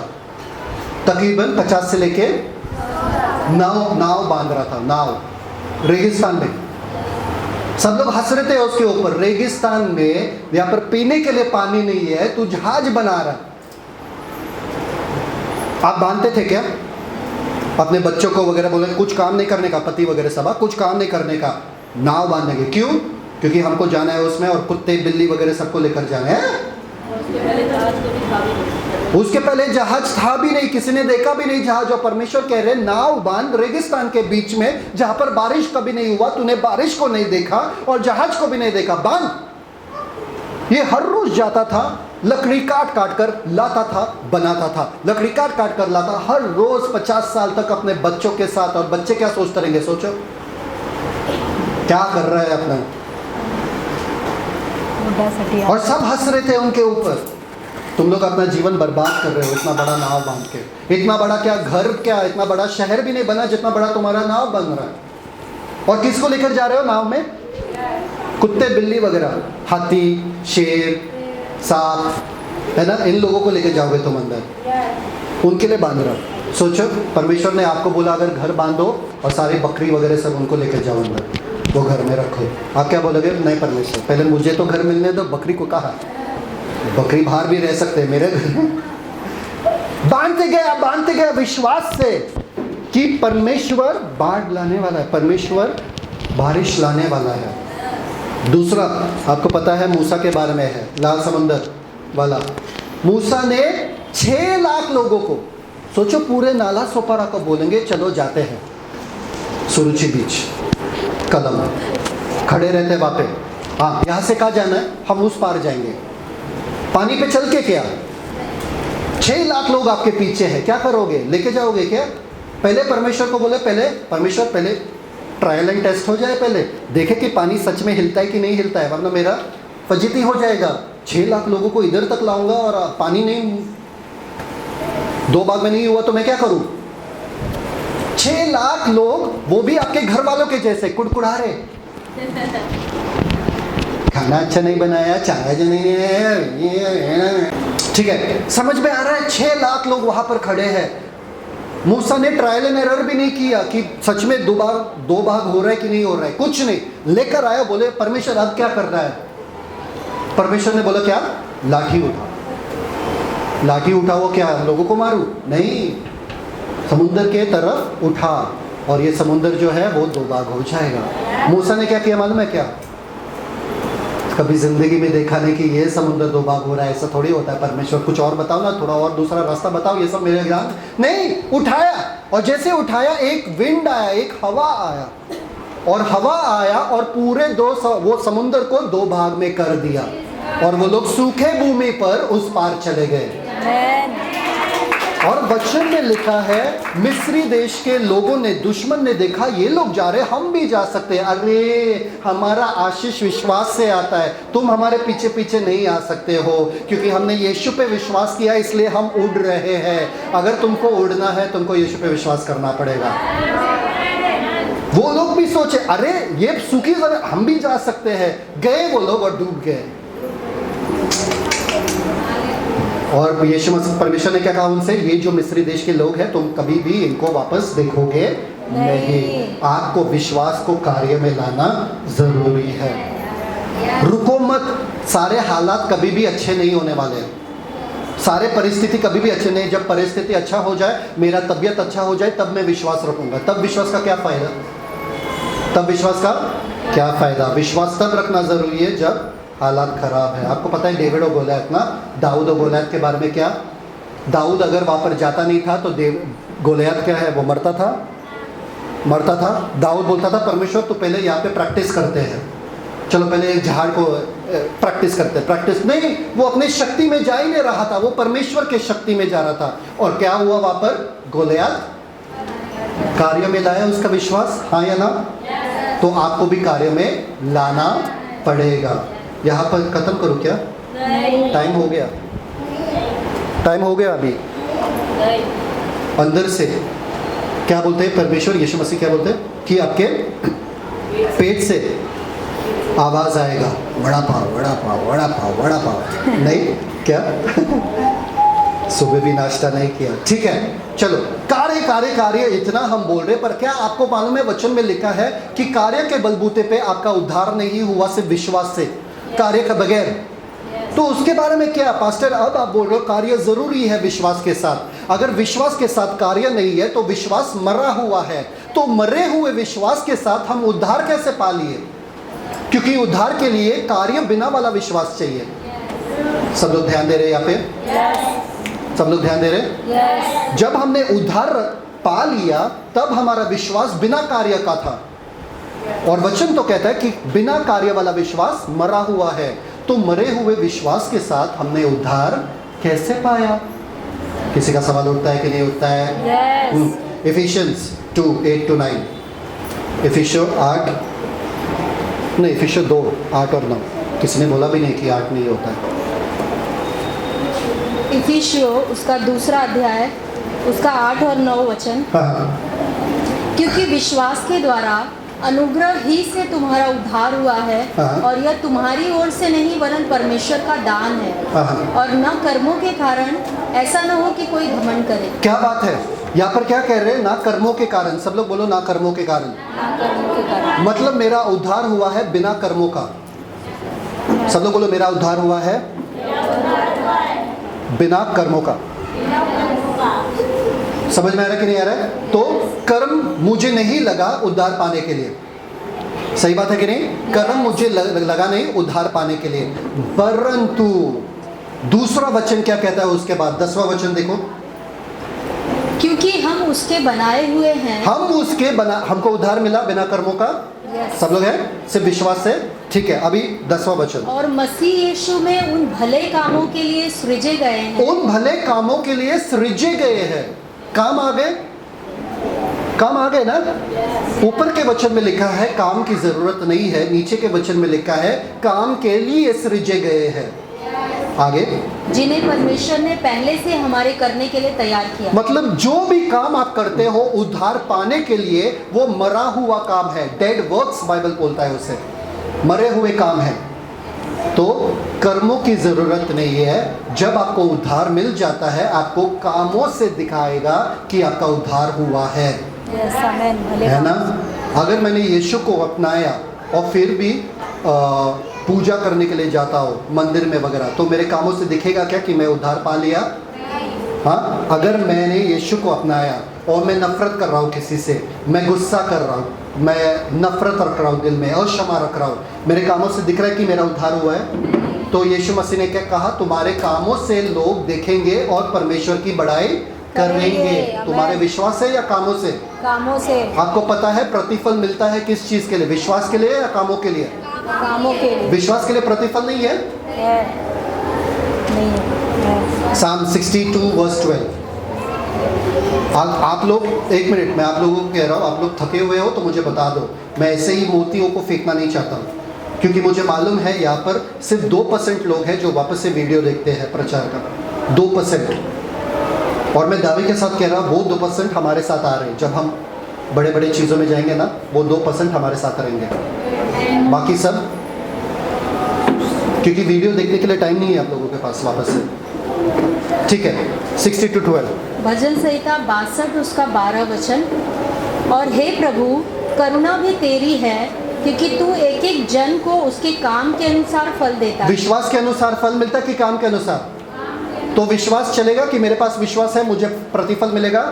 तकरीबन 50 से लेके नाव बांध रहा था, नाव रेगिस्तान में। सब लोग हंस रहे थे उसके ऊपर। रेगिस्तान में यहाँ पर पीने के लिए पानी नहीं है, तू जहाज बना रहा। आप बांधते थे क्या अपने बच्चों को वगैरह? बोले कुछ काम नहीं करने का, पति वगैरह सब कुछ काम नहीं करने का, नाव बांधने के। क्यों? क्योंकि हमको जाना है उसमें, और कुत्ते बिल्ली वगैरह सबको लेकर जाना है। उसके पहले जहाज था भी नहीं, किसी ने देखा भी नहीं जहाज। और परमेश्वर कह रहे नाव बांध रेगिस्तान के बीच में, जहां पर बारिश कभी नहीं हुआ, तूने बारिश को नहीं देखा और जहाज को भी नहीं देखा, बांध। ये हर रोज जाता था, लकड़ी काट काट कर लाता था, बनाता था, लकड़ी काट काट कर लाता, हर रोज 50 साल तक अपने बच्चों के साथ। और बच्चे क्या सोचते रहेंगे? सोचो क्या कर रहा है अपना। और सब हंस रहे थे उनके ऊपर। तुम लोग अपना जीवन बर्बाद कर रहे हो इतना बड़ा नाव बांध के। इतना बड़ा क्या घर, क्या इतना बड़ा शहर भी नहीं बना जितना बड़ा तुम्हारा नाव बन रहा है। और किसको लेकर जा रहे हो नाव में? कुत्ते बिल्ली वगैरह, हाथी शेर सांप, है ना, इन लोगों को लेकर जाओगे तुम अंदर, उनके लिए बांध रहा हो। सोचो परमेश्वर ने आपको बोला अगर घर बांधो और सारी बकरी वगैरह सब उनको लेकर जाओ अंदर, वो घर में रखो। आप क्या बोलोगे? नहीं परमेश्वर, पहले मुझे तो घर मिलने दो। बकरी को कहा, बकरी बाहर भी रह सकते हैं मेरे घर। बांधते गया विश्वास से कि परमेश्वर बाढ़ लाने वाला है, परमेश्वर बारिश लाने वाला है। दूसरा आपको पता है मूसा के बारे में है, लाल समुंदर वाला। मूसा ने 6 लाख लोगों को, सोचो पूरे नाला सोपारा को बोलेंगे चलो जाते हैं सुरुचि बीच, कलम खड़े रहते वहाँ पे। हाँ, यहाँ से कहाँ जाना है? हम उस पार जाएंगे। पानी पे चल के क्या? 6 लाख लोग आपके पीछे हैं, क्या करोगे? लेके जाओगे क्या? पहले परमेश्वर को बोले, पहले परमेश्वर पहले ट्रायल एंड टेस्ट हो जाए, पहले देखे कि पानी सच में हिलता है कि नहीं हिलता है, वरना मेरा फजीती हो जाएगा। 6 लाख लोगों को इधर तक लाऊंगा और पानी नहीं, 2 भाग में नहीं हुआ तो मैं क्या करूं? 6 लाख लोग, वो भी आपके घर वालों के जैसे कुड़कुड़ा रहे, खाना अच्छा नहीं बनाया, चाय जो नहीं है, ठीक है, समझ में आ रहा है? 6 लाख लोग वहां पर खड़े हैं। मूसा ने ट्रायल एंड एरर भी नहीं किया कि सच में 2 भाग हो रहा है कि नहीं हो रहा है, कुछ नहीं। लेकर आया, बोले परमेश्वर अब क्या करना है? परमेश्वर ने बोला क्या? लाठी उठा। लाठी उठा, वो क्या लोगों को मारू? नहीं, समुद्र के तरफ उठा और ये समुद्र जो है वो 2 भाग हो जाएगा। मूसा ने क्या किया मालूम है क्या? कभी जिंदगी में देखा नहीं कि ये समुद्र 2 भाग हो रहा है, ऐसा थोड़ी होता है। परमेश्वर कुछ और बताओ ना, थोड़ा और दूसरा रास्ता बताओ, ये सब मेरे ज्ञान नहीं। उठाया, और जैसे उठाया एक विंड आया, एक हवा आया, और हवा आया और पूरे वो समुद्र को 2 भाग में कर दिया और वो लोग सूखे भूमि पर उस पार चले गए। और वचन में लिखा है मिस्री देश के लोगों ने, दुश्मन ने देखा ये लोग जा रहे, हम भी जा सकते हैं। अरे हमारा आशीष विश्वास से आता है, तुम हमारे पीछे पीछे नहीं आ सकते हो, क्योंकि हमने यीशु पे विश्वास किया इसलिए हम उड़ रहे हैं। अगर तुमको उड़ना है तुमको यीशु पे विश्वास करना पड़ेगा। वो लोग भी सोचे अरे ये सूखी जगह हम भी जा सकते हैं, गए वो लोग और डूब गए। और यीशु मसीह परमेश्वर ने क्या कहा उनसे, ये जो मिस्री देश के लोग हैं तुम कभी भी इनको वापस देखोगे नहीं। आपको विश्वास को कार्य में लाना जरूरी है। रुको मत, सारे हालात कभी भी अच्छे नहीं होने वाले हैं, सारे परिस्थिति कभी भी अच्छे नहीं। जब परिस्थिति अच्छा हो जाए, मेरा तबीयत अच्छा हो जाए, तब मैं विश्वास रखूंगा। तब विश्वास का क्या फायदा? तब विश्वास का क्या फायदा? विश्वास तब रखना जरूरी है जब हालात खराब है। आपको पता है डेविड और गोलियत ना, दाऊद और गोलियत के बारे में क्या? दाऊद अगर वहाँ पर जाता नहीं था तो गोलियत क्या है, वो मरता था। दाऊद बोलता था परमेश्वर तो पहले यहाँ पे प्रैक्टिस करते हैं, चलो पहले एक झाड़ को प्रैक्टिस करते हैं। प्रैक्टिस नहीं, वो अपनी शक्ति में जा ही नहीं रहा था, वो परमेश्वर के शक्ति में जा रहा था। और क्या हुआ वहाँ पर? गोलियत कार्य में लाया उसका विश्वास, हाँ या ना? तो आपको भी कार्य में लाना पड़ेगा। यहाँ पर खत्म करूँ क्या? टाइम हो गया, टाइम हो गया। अभी अंदर से क्या बोलते हैं परमेश्वर, यीशु मसीह क्या बोलते हैं कि आपके पेट से आवाज आएगा वड़ा पाव वड़ा पाव वड़ा पाव वड़ा पाव। नहीं क्या? सुबह भी नाश्ता नहीं किया, ठीक है। चलो कार्य कार्य कार्य इतना हम बोल रहे, पर क्या आपको मालूम है वचन में लिखा है कि कार्य के बलबूते पे आपका उद्धार नहीं हुआ, सिर्फ विश्वास से, कार्य के बगैर। तो उसके बारे में क्या पास्टर अब आप बोल रहे हो कार्य जरूरी है विश्वास के साथ। अगर विश्वास के साथ कार्य नहीं है तो विश्वास मरा हुआ है। तो मरे हुए विश्वास के साथ हम उद्धार कैसे पा लिए? क्योंकि उद्धार के लिए कार्य बिना वाला विश्वास चाहिए। सब लोग ध्यान दे रहे हैं यहाँ पे? सब लोग ध्यान दे रहे? जब हमने उद्धार पा लिया तब हमारा विश्वास बिना कार्य का था, और वचन तो कहता है कि बिना कार्य वाला विश्वास मरा हुआ है। तो मरे हुए विश्वास के साथ हमने उद्धार कैसे पाया? किसी का सवाल उठता है कि नहीं उठता है? इफिशियंस 2:8-9, इफिशियो 8 नहीं, इफिशियो 2:8 और 9। किसी ने बोला भी नहीं कि 8 नहीं होता है। इफिशियो उसका 2 अध्याय उसका 8 और 9 वचन। क्योंकि विश्वास के द्वारा अनुग्रह ही से तुम्हारा उद्धार हुआ है, और यह तुम्हारी ओर से नहीं वरन परमेश्वर का दान है, और न कर्मों के कारण, ऐसा न हो कि कोई घमंड करे। क्या बात है यहाँ पर? क्या कह रहे हैं? ना कर्मों के कारण। सब लोग बोलो ना कर्मों के कारण। ना कर्मों के कारण मतलब मेरा उद्धार हुआ है बिना कर्मों का। सब लोग बोलो मेरा उद्धार हुआ है बिना कर्मों का। समझ में आ रहा है कि नहीं आ रहा है? तो कर्म मुझे नहीं लगा उद्धार पाने के लिए। सही बात है कि नहीं? कर्म मुझे लगा नहीं उद्धार पाने के लिए, परंतु दूसरा वचन क्या कहता है उसके बाद? 10वां वचन देखो। क्योंकि हम उसके बनाए हुए हैं। हमको उद्धार मिला बिना कर्मों का। सब लोग हैं सिर्फ विश्वास से, ठीक है। अभी 10वां वचन। और मसीह यीशु में उन भले कामों के लिए सृजे गए हैं। उन भले कामों के लिए सृजे गए हैं। काम आ गए? काम आ गए ना? ऊपर के वचन में लिखा है काम की जरूरत नहीं है, नीचे के वचन में लिखा है काम के लिए सृजे गए हैं। आगे, जिन्हें परमेश्वर ने पहले से हमारे करने के लिए तैयार किया। मतलब जो भी काम आप करते हो उद्धार पाने के लिए, वो मरा हुआ काम है। डेड वर्क्स बाइबल बोलता है उसे, मरे हुए काम है। तो कर्मों की जरूरत नहीं है। जब आपको उद्धार मिल जाता है, आपको कामों से दिखाएगा कि आपका उद्धार हुआ है। है ना? अगर मैंने यीशु को अपनाया और फिर भी पूजा करने के लिए जाता हूँ मंदिर में वगैरह, तो मेरे कामों से दिखेगा क्या कि मैं उद्धार पा लिया? हाँ, अगर मैंने यीशु को अपनाया और मैं नफरत कर रहा हूँ किसी से, मैं गुस्सा कर रहा हूँ, मैं नफरत रख रहा हूँ दिल में, अक्षमा रख रहा हूँ, मेरे कामों से दिख रहा है कि मेरा उद्धार हुआ है? तो यीशु मसीह ने क्या कहा? तुम्हारे कामों से लोग देखेंगे और परमेश्वर की बड़ाई करेंगे। तुम्हारे विश्वास से या कामों से? कामों से। आपको पता है प्रतिफल मिलता है किस चीज के लिए? विश्वास के लिए या कामों के लिए? कामों के लिए। विश्वास के लिए प्रतिफल नहीं है? नहीं है। Psalm 62 verse 12। आप लोग, एक मिनट, मैं आप लोगों को कह रहा हूँ, आप लोग थके हुए हो तो मुझे बता दो, मैं ऐसे ही मोतियों को फेंकना नहीं चाहता हूँ, क्योंकि मुझे मालूम है यहाँ पर सिर्फ 2% लोग हैं जो वापस से वीडियो देखते हैं प्रचार का, 2%। और मैं दावे के साथ कह रहा हूँ वो 2% हमारे साथ आ रहे हैं। जब हम बड़े बड़े चीज़ों में जाएंगे ना, वो 2% हमारे साथ रहेंगे, बाकी सब, क्योंकि वीडियो देखने के लिए टाइम नहीं है आप लोगों के पास वापस से। ठीक है, 60-12 भजन संहिता 62 उसका 12 वचन। और हे प्रभु, करुणा भी तेरी है, क्योंकि तू एक एक जन को उसके काम के अनुसार फल देता है। विश्वास के अनुसार फल मिलता है कि काम के अनुसार? तो विश्वास चलेगा कि मेरे पास विश्वास है, मुझे प्रतिफल मिलेगा?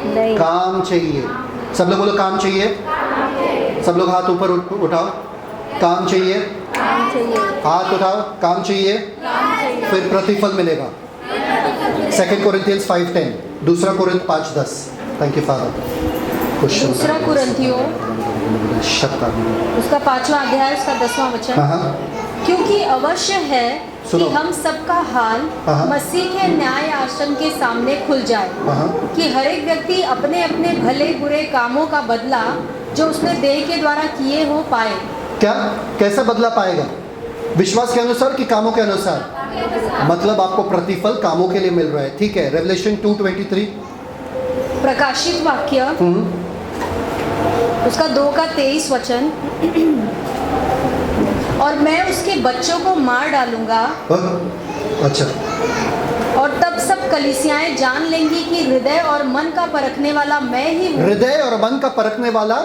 नहीं। काम चाहिए। सब लोग बोलो काम चाहिए। सब लोग हाथ ऊपर उठाओ। काम चाहिए। काम चाहिए। हाथ उठाओ। काम चाहिए, काम चाहिए। फिर प्रतिफल मिलेगा। 2 Corinthians 5:10, 2 Corinthians 5:10। Thank you father. दूसरा कुरिन्थियों उसका 5वां अध्याय उसका 10वां वचन। हाँ, क्योंकि अवश्य है कि सुनो। हम सबका हाल हाँ। मसीह के न्याय आसन के सामने खुल जाए, हाँ। कि हर एक व्यक्ति अपने अपने भले बुरे कामों का बदला जो उसने देह के द्वारा किए हो पाए। क्या? कैसा बदला पाएगा? विश्वास के अनुसार कि कामों के अनुसार? मतलब आपको प्रतिफल कामों के लिए मिल रहा है। ठीक है, रेवलेशन 2:23। प्रकाशित वाक्य उसका 2 का 23 वचन। और मैं उसके बच्चों को मार डालूंगा। अच्छा। और तब सब कलीसियाएं जान लेंगी कि हृदय और मन का परखने वाला मैं ही हूँ। हृदय और मन का परखने वाला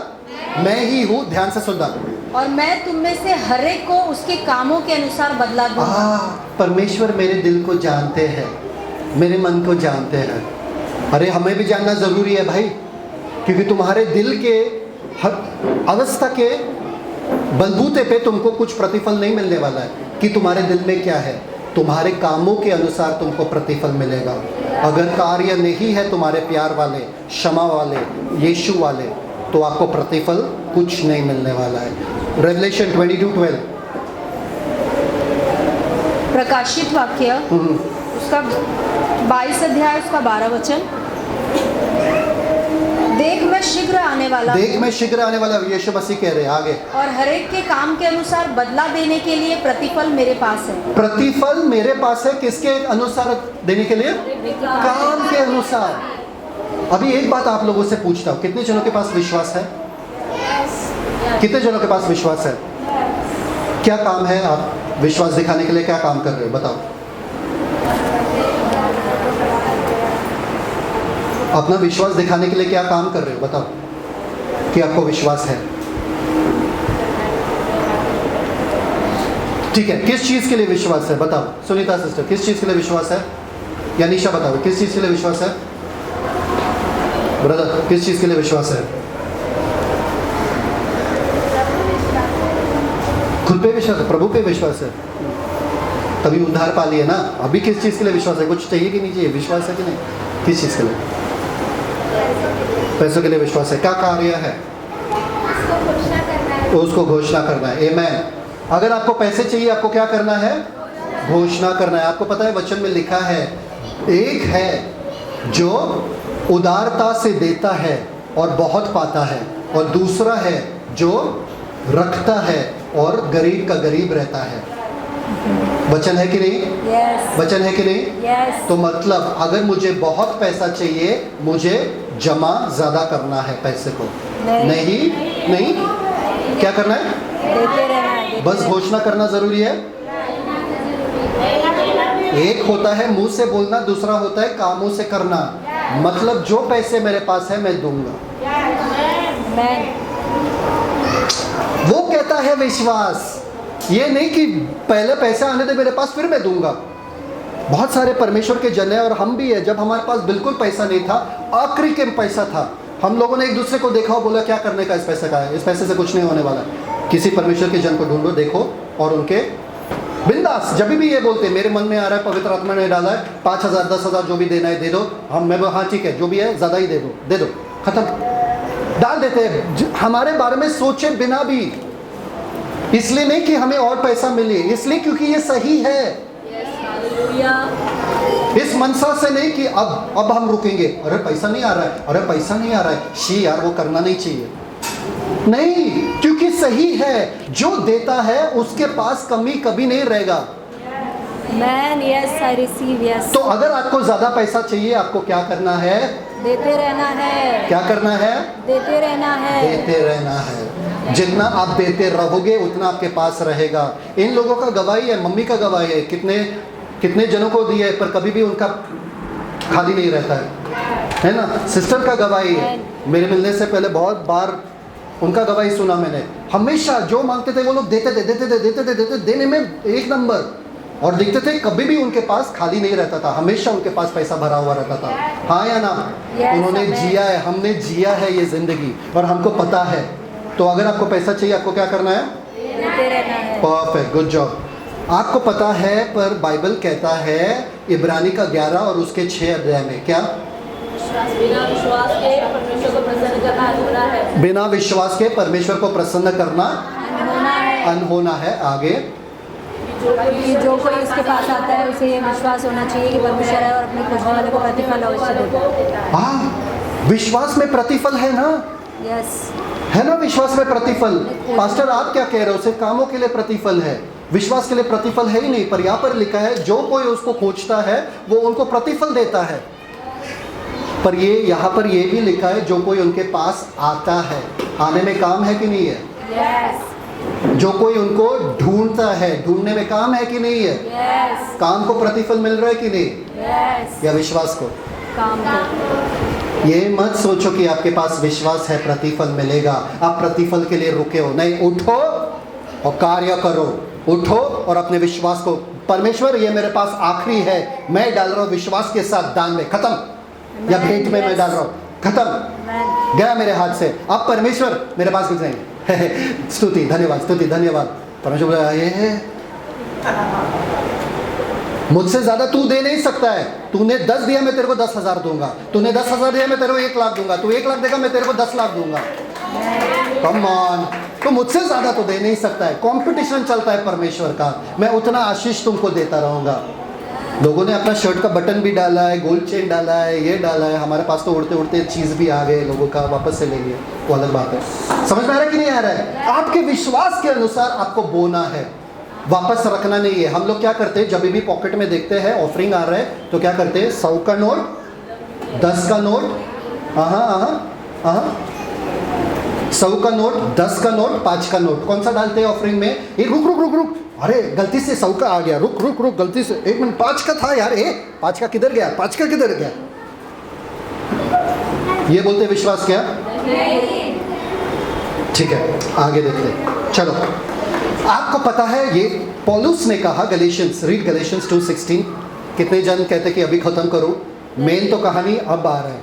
मैं ही हूँ। ध्यान से सुनना। और मैं तुम में से हर एक को उसके कामों के अनुसार बदला दूंगा। परमेश्वर मेरे दिल को जानते हैं, मेरे मन को जानते हैं। अरे हमें भी जानना जरूरी है भाई, क्योंकि तुम्हारे दिल के हर अवस्था के बलबूते पे तुमको कुछ प्रतिफल नहीं मिलने वाला है कि तुम्हारे दिल में क्या है। तुम्हारे कामों के अनुसार तुमको प्रतिफल मिलेगा। अगर कार्य नहीं है तुम्हारे प्यार वाले, क्षमा वाले, यीशु वाले, तो आपको प्रतिफल कुछ नहीं मिलने वाला है। रेवलेशन 22:12। प्रकाशित वाक्य उसका 22 अध्याय उसका 12 वचन। देख मैं शीघ्र आने वाला। देख मैं शीघ्र आने वाला, यीशु मसीह कह रहे हैं आगे। और हर एक के काम के अनुसार बदला देने के लिए प्रतिफल मेरे पास है। प्रतिफल मेरे पास है, किसके अनुसार देने के लिए? काम के अनुसार। अभी एक बात आप लोगों से पूछता हूँ, कितने जनों के पास विश्वास है? कितने जनों के पास विश्वास है? क्या काम है? आप विश्वास दिखाने के लिए क्या काम कर रहे हो? बताओ। अपना विश्वास दिखाने के लिए क्या काम कर रहे हो? बताओ कि आपको विश्वास है। ठीक है, किस चीज के लिए विश्वास है? बताओ सुनीता सिस्टर, किस चीज के लिए विश्वास है? या निशा बताओ, किस चीज के लिए विश्वास है? ब्रदर, किस चीज के लिए विश्वास है? खुद पे विश्वास है, प्रभु पे विश्वास है, तभी उद्धार पा लिए ना। अभी किस चीज के लिए विश्वास है? कुछ चाहिए कि नहीं चाहिए? विश्वास है कि नहीं? किस चीज के लिए? पैसों के लिए विश्वास है। क्या कार्य है? उसको घोषणा करना है। आमेन। अगर आपको पैसे चाहिए, आपको क्या करना है? घोषणा करना है। आपको पता है वचन में लिखा है, एक है जो उदारता से देता है और बहुत पाता है, और दूसरा है जो रखता है और गरीब का गरीब रहता है। वचन है कि नहीं? yes. वचन है कि नहीं? yes. तो मतलब अगर मुझे बहुत पैसा चाहिए, मुझे जमा ज्यादा करना है पैसे को। नहीं। क्या करना है? देते रहना। बस घोषणा करना जरूरी है। एक होता है मुंह से बोलना, दूसरा होता है कामों से करना। मतलब जो पैसे मेरे पास है मैं दूंगा। वो कहता है विश्वास। ये नहीं कि पहले पैसे आने दे मेरे पास फिर मैं दूंगा। बहुत सारे परमेश्वर के जन है, और हम भी है। जब हमारे पास बिल्कुल पैसा नहीं था, आखिरी के पैसा था, हम लोगों ने एक दूसरे को देखा और बोला क्या करने का इस पैसे का है, इस पैसे से कुछ नहीं होने वाला। किसी परमेश्वर के जन को ढूंढो, देखो और उनके बिंदास। जब भी ये बोलते मेरे मन में आ रहा है, पवित्र आत्मा ने डाला है, 5,000 10,000 जो भी देना है दे दो, हाँ ठीक है, जो भी है ज़्यादा ही दे दो, खत्म, डाल देते हैं हमारे बारे में सोचे बिना भी। इसलिए नहीं कि हमें और पैसा मिले, इसलिए क्योंकि ये सही है। इस मनसा से नहीं कि अब हम रुकेंगे, अरे पैसा नहीं आ रहा है, शी यार वो करना नहीं चाहिए, नहीं, क्योंकि सही है। जो देता है उसके पास कमी कभी नहीं रहेगा। Amen, yes, I receive, yes. तो अगर आपको ज्यादा पैसा चाहिए, आपको क्या करना है? देते रहना है। क्या करना है? देते रहना है। देते रहना है। जितना आप देते रहोगे उतना आपके पास रहेगा। इन लोगों का गवाही है, मम्मी का गवाही है, कितने जनों को दिया है पर कभी भी उनका खाली नहीं रहता है ना। सिस्टर का गवाही है, मेरे मिलने से पहले बहुत बार उनका गवाही सुना मैंने। हमेशा जो मांगते थे वो लोग देते थे, देने में एक नंबर, और देखते थे कभी भी उनके पास खाली नहीं रहता था, हमेशा उनके पास पैसा भरा हुआ रहता था। हाँ या ना? उन्होंने जिया है, हमने जिया है ये जिंदगी, और हमको पता है। तो अगर आपको पैसा चाहिए, आपको क्या करना है? देते रहना है। Perfect, good job. आपको पता है, पर बाइबल कहता है इब्रानी का 11 और उसके 6 अध्याय में क्या? बिना विश्वास के परमेश्वर को प्रसन्न करना अधूरा है। बिना विश्वास के परमेश्वर को प्रसन्न करना अनहोना है। आगे, जो कोई उसके पास आता है उसे ये विश्वास होना चाहिए कि परमेश्वर है और अपने खोजने वाले को प्रतिफल अवश्य देता है। हाँ, विश्वास में प्रतिफल है ना? यस, है ना, विश्वास में प्रतिफल। पास्टर आप क्या कह रहे हो? सिर्फ कामों के लिए प्रतिफल है, विश्वास के लिए प्रतिफल है ही नहीं। पर यहाँ पर लिखा है जो कोई उसको खोजता है वो उनको प्रतिफल देता है। पर ये यहाँ पर ये भी लिखा है जो कोई उनके पास आता है। आने में काम है कि नहीं है? यस। जो कोई उनको ढूंढता है, ढूंढने में काम है कि नहीं है? यस। काम को प्रतिफल मिल रहा है कि नहीं? यस। या विश्वास को? काम को। ये मत सोचो कि आपके पास विश्वास है प्रतिफल मिलेगा, आप प्रतिफल के लिए रुके हो। नहीं, उठो और कार्य करो। उठो और अपने विश्वास को, परमेश्वर ये मेरे पास आखिरी है, मैं डाल रहा हूँ विश्वास के साथ दान में, खत्म, या भेंट में मैं डाल रहा हूँ, खत्म, गया मेरे हाथ से। अब परमेश्वर मेरे पास कुछ नहीं। स्तुति धन्यवाद। परमेश्वर बोला ये मुझसे ज्यादा तू दे नहीं सकता है। तूने 10 दिया, मैं तेरे को 10,000 दूंगा। तूने 10,000 दिया, मैं तेरे को 1 लाख दूंगा। तू 1 लाख देगा, मैं तेरे को 10 लाख दूंगा। कम ऑन, तो मुझसे ज्यादा तो दे नहीं सकता है। कंपटीशन चलता है परमेश्वर का, मैं उतना आशीष तुमको देता रहूंगा। लोगों ने अपना शर्ट का बटन भी डाला है, गोल्ड चेन डाला है, ये डाला है। हमारे पास तो उड़ते उड़ते चीज भी आ गए लोगों का, वापस से ले लिए, वो अलग बात है। समझ में आ रहा है कि नहीं आ रहा है? आपके विश्वास के अनुसार आपको बोना है, वापस रखना नहीं है। हम लोग क्या करते हैं, जब भी पॉकेट में देखते हैं ऑफरिंग आ रहा है तो क्या करते हैं, 100 का नोट, 10 का नोट, 100 का नोट, 10 का नोट, 5 का नोट, कौन सा डालते हैं ऑफरिंग में? ये रुक, अरे गलती से 100 का आ गया, रुक गलती से, 1 मिनट, 5 का था यार, 5 का किधर गया, 5 का किधर गया? ये बोलते विश्वास क्या? ठीक है, आगे देखते। चलो, आपको पता है ये पौलुस ने कहा, गलेशियंस, रीड गलेशियंस 2:16। कितने जन कहते कि अभी खत्म करो, मेन तो कहानी अब आ रहा है,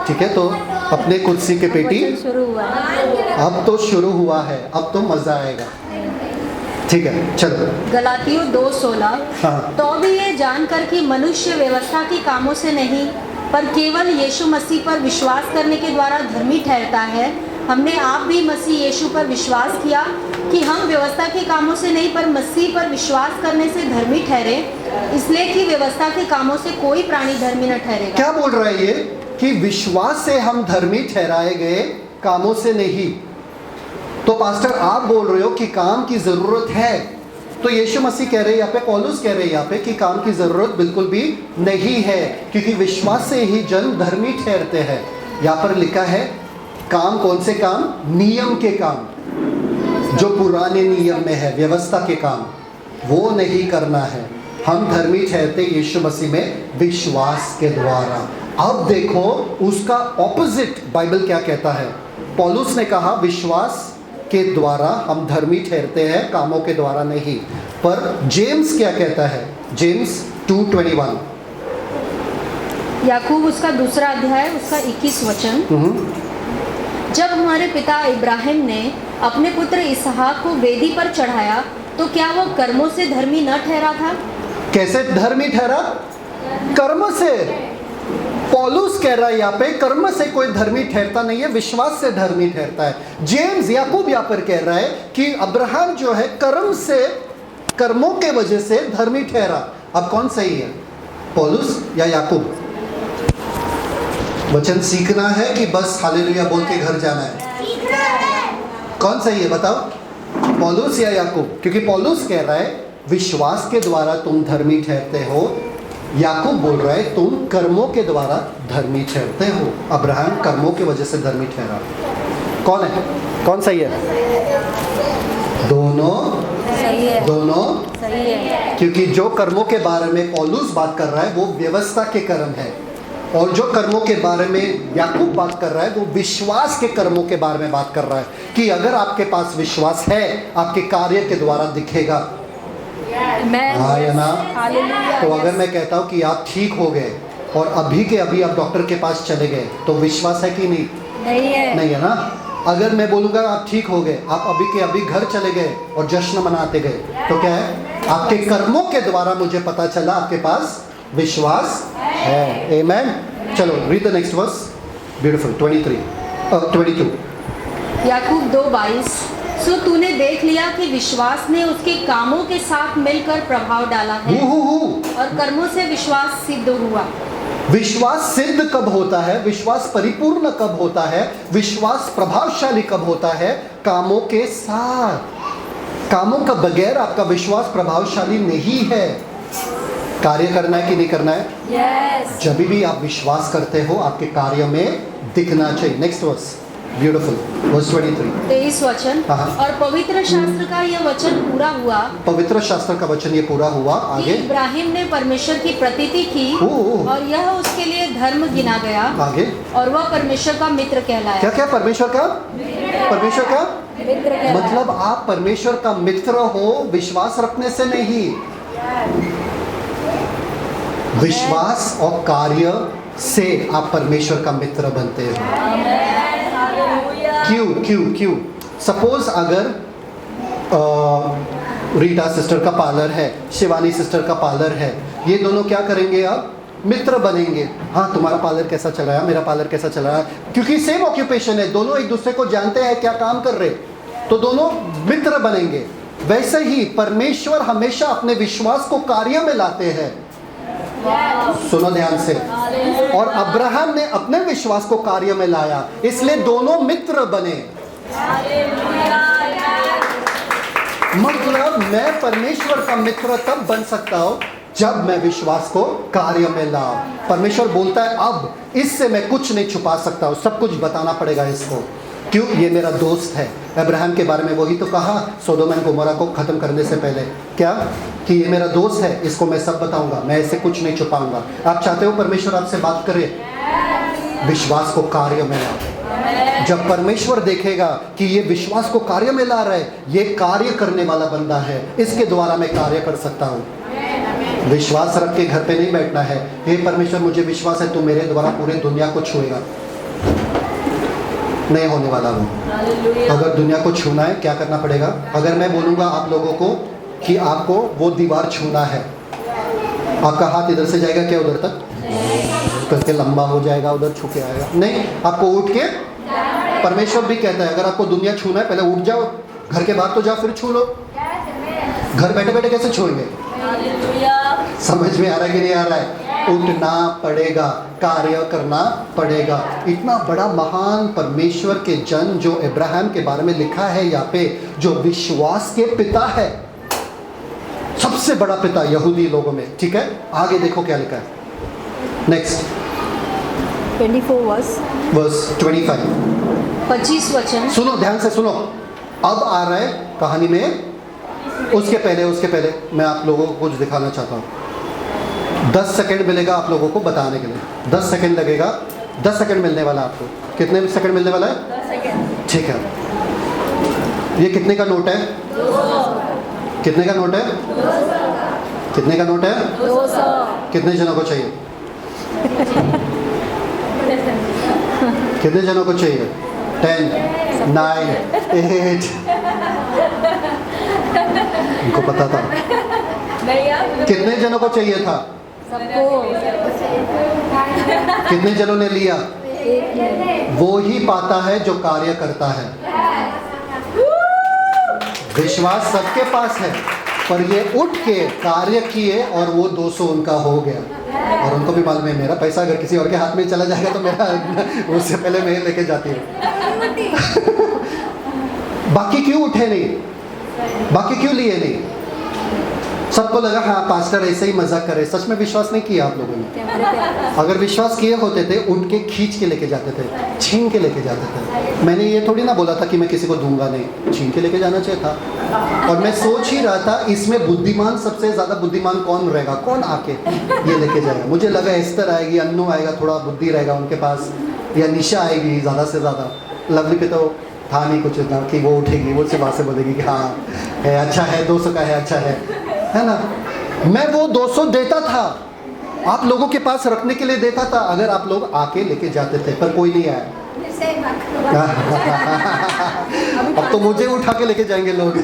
ठीक है? तो अपने कुर्सी के पेटी शुरू हुआ है, अब तो शुरू हुआ है, अब तो मजा आएगा, ठीक है? चलो, गलातियों 2:16। हाँ। तो भी ये जानकर कि मनुष्य व्यवस्था के कामों से नहीं पर केवल यीशु मसीह पर विश्वास करने के द्वारा धर्मी ठहरता है, हमने आप भी मसीह यीशु पर विश्वास किया कि हम व्यवस्था के कामों से नहीं पर मसीह पर विश्वास करने से धर्मी ठहरे, इसलिए कि व्यवस्था के कामों से कोई प्राणी धर्मी न ठहरेगा। क्या बोल रहा है ये? कि विश्वास से हम धर्मी ठहराए गए, कामों से नहीं। तो पास्टर आप बोल रहे हो कि काम की जरूरत है, तो यीशु मसीह कह रहे हैं यहाँ पे, पौलुस कह रहे हैं यहाँ पे कि काम की जरूरत बिल्कुल भी नहीं है, क्योंकि विश्वास से ही जन धर्मी ठहरते हैं। यहाँ पर लिखा है काम, कौन से काम? नियम के काम, जो पुराने नियम में है, व्यवस्था के काम, वो नहीं करना है। हम धर्मी ठहरते यीशु मसीह में विश्वास के द्वारा। अब देखो उसका ऑपोजिट बाइबल क्या कहता है। पौलुस ने कहा विश्वास के द्वारा हम धर्मी ठहरते हैं, कामों के द्वारा नहीं। पर जेम्स क्या कहता है? जेम्स 2:21, याकूब उसका 2 अध्याय उसका 21 वचन। जब हमारे पिता इब्राहिम ने अपने पुत्र इसहाक को वेदी पर चढ़ाया तो क्या वो कर्मों से धर्मी न ठहरा था? कैसे धर्मी ठहरा? कर्म से। पौलुस कह रहा है यहाँ पे कर्म से कोई धर्मी ठहरता नहीं है, विश्वास से धर्मी ठहरता है। जेम्स याकूब यहाँ पर कह रहा है कि अब्राहम जो है कर्म से, कर्मों के वजह से धर्मी ठहरा। अब कौन सही है, पौलुस या याकूब? वचन सीखना है कि बस हालेलुया बोल के घर जाना है? कौन सही है बताओ, पौलुस या याकूब? क्योंकि पौलुस कह रहा है विश्वास के द्वारा तुम धर्मी ठहरते हो, याकूब बोल रहा है तुम कर्मों के द्वारा धर्मी ठहरते हो। अब्राहम कर्मों की वजह से धर्मी ठहरा। कौन है, कौन सही है? दोनों सही है, दोनों सही है। क्योंकि जो कर्मों के बारे में पौलुस बात कर रहा है वो व्यवस्था के कर्म है, और जो कर्मों के बारे में याकूब बात कर रहा है वो विश्वास के कर्मों के बारे में बात कर रहा है कि अगर आपके पास विश्वास है आपके कार्य के द्वारा दिखेगा। हाँ या ना? तो अगर मैं कहता हूँ कि आप ठीक हो गए और अभी के अभी आप डॉक्टर के पास चले गए तो विश्वास है कि नहीं? नहीं है ना? अगर मैं बोलूँगा आप ठीक हो गए, आप अभी के अभी घर चले गए और जश्न मनाते गए, तो क्या है? आपके कर्मों के द्वारा मुझे पता चला आपके पास विश्वास है। आमेन। चलो read the next verse. Beautiful. 22 याकूब 2:22 सो तूने देख लिया कि विश्वास ने उसके कामों के साथ मिलकर प्रभाव डाला है और कर्मों से विश्वास सिद्ध हुआ। विश्वास सिद्ध कब होता है? विश्वास परिपूर्ण कब होता है? विश्वास प्रभावशाली कब होता है? कामों के साथ। कामों का बगैर आपका विश्वास प्रभावशाली नहीं है। कार्य करना है कि नहीं करना है? yes. जब भी आप विश्वास करते हो आपके कार्य में दिखना चाहिए। Next verse. ब्यूटीफुल। वर्स 23 23 वचन। और पवित्र शास्त्र का यह वचन पूरा हुआ। पवित्र शास्त्र का वचन ये पूरा हुआ। आगे इब्राहिम ने परमेश्वर की प्रतीति की और यह उसके लिए धर्म गिना गया। आगे और वह परमेश्वर का मित्र कहलाया। क्या क्या? परमेश्वर का परमेश्वर का मित्र कहलाया। मतलब आप परमेश्वर का मित्र हो विश्वास रखने से नहीं, विश्वास और कार्य से आप परमेश्वर का मित्र बनते हो। क्यों क्यों क्यों? सपोज अगर रीटा सिस्टर का पार्लर है, शिवानी सिस्टर का पार्लर है, ये दोनों क्या करेंगे? अब मित्र बनेंगे। हाँ तुम्हारा पार्लर कैसा चल रहा है, मेरा पार्लर कैसा चल रहा है, क्योंकि सेम ऑक्यूपेशन है, दोनों एक दूसरे को जानते हैं क्या काम कर रहे, तो दोनों मित्र बनेंगे। वैसे ही परमेश्वर हमेशा अपने विश्वास को कार्य में लाते हैं। सुनो ध्यान से। और अब्राहम ने अपने विश्वास को कार्य में लाया, इसलिए दोनों मित्र बने। मतलब मैं परमेश्वर का मित्र तब बन सकता हूं जब मैं विश्वास को कार्य में लाऊं। परमेश्वर बोलता है अब इससे मैं कुछ नहीं छुपा सकता हूं, सब कुछ बताना पड़ेगा इसको। क्यों? ये मेरा दोस्त है। अब्राहम के बारे में वही तो कहा सोदोम और गोमोरा को खत्म करने से पहले, क्या? कि ये मेरा दोस्त है, इसको मैं सब बताऊंगा, मैं इससे कुछ नहीं छुपाऊंगा। आप चाहते हो परमेश्वर आपसे बात करे? विश्वास को कार्य में लाओ। जब परमेश्वर देखेगा कि ये विश्वास को कार्य में ला रहा है, ये कार्य करने वाला बंदा है, इसके द्वारा मैं कार्य कर सकता हूँ। विश्वास रख के घर पे नहीं बैठना है, हे परमेश्वर मुझे विश्वास है तू मेरे द्वारा पूरे दुनिया को छुएगा। नहीं होने वाला वो। अगर दुनिया को छूना है क्या करना पड़ेगा? अगर मैं बोलूँगा आप लोगों को कि आपको वो दीवार छूना है, आपका हाथ इधर से जाएगा क्या उधर तक? करके लंबा हो जाएगा, उधर छू के आएगा? नहीं, आपको उठ के, परमेश्वर भी कहता है अगर आपको दुनिया छूना है पहले उठ जाओ, घर के बाहर तो जाओ फिर छू लो। घर बैठे बैठे कैसे छूएंगे? समझ में आ रहा है कि नहीं आ रहा है? उठना पड़ेगा, कार्य करना पड़ेगा। इतना बड़ा महान परमेश्वर के जन जो अब्राहम के बारे में लिखा है यहाँ पे, जो विश्वास के पिता है, सबसे बड़ा पिता यहूदी लोगों में। ठीक है, आगे देखो क्या लिखा है। नेक्स्ट 24 वर्स 25 25 वचन। सुनो ध्यान से सुनो। अब आ रहा है कहानी में, उसके पहले मैं आप लोगों को कुछ दिखाना चाहता हूँ। 10 सेकंड मिलेगा आप लोगों को बताने के लिए, 10 सेकंड लगेगा। 10 सेकंड मिलने वाला आपको। कितने सेकंड मिलने वाला है? 10 सेकंड। ठीक है। ये कितने का नोट है? 200। कितने का नोट है? 200। कितने का नोट है? 200। कितने जनों को चाहिए? कितने जनों को चाहिए? 10, 9, 8। उनको पता था। नहीं यार, कितने जनों को चाहिए था? सबको कितने जनों ने लिया? एक ही। वो ही पाता है जो कार्य करता है। विश्वास सबके पास है, पर ये उठ के कार्य किए और वो 200 उनका हो गया। और उनको भी मालूम है मेरा पैसा अगर किसी और के हाथ में चला जाएगा तो मेरा उससे पहले मैं लेके जाती हूँ। बाकी क्यों उठे नहीं? बाकी क्यों लिए नहीं? सबको लगा हाँ पास्टर ऐसे ही मजाक करे। सच में विश्वास नहीं किया आप लोगों ने। अगर विश्वास किए होते थे उठ के खींच के लेके जाते थे, छीन के लेके जाते थे। मैंने ये थोड़ी ना बोला था कि मैं किसी को दूंगा नहीं, छीन के लेके जाना चाहिए था। और मैं सोच ही रहा था इसमें बुद्धिमान, सबसे ज़्यादा बुद्धिमान कौन रहेगा, कौन आके ये लेके जाएगा। मुझे लगा एस्तर आएगी, अन्नू आएगा, थोड़ा बुद्धि रहेगा उनके पास, या निशा आएगी ज़्यादा से ज़्यादा। लवली पे तो था नहीं कुछ इतना कि वो उठेगी, वो सिर्फ वहाँ से बोलेगी कि हाँ है, अच्छा है, 200 का है, अच्छा है ना। मैं वो 200 देता था, आप लोगों के पास रखने के लिए देता था, अगर आप लोग आके लेके जाते थे, पर कोई नहीं आया। अब तो मुझे उठा के लेके जाएंगे लोग।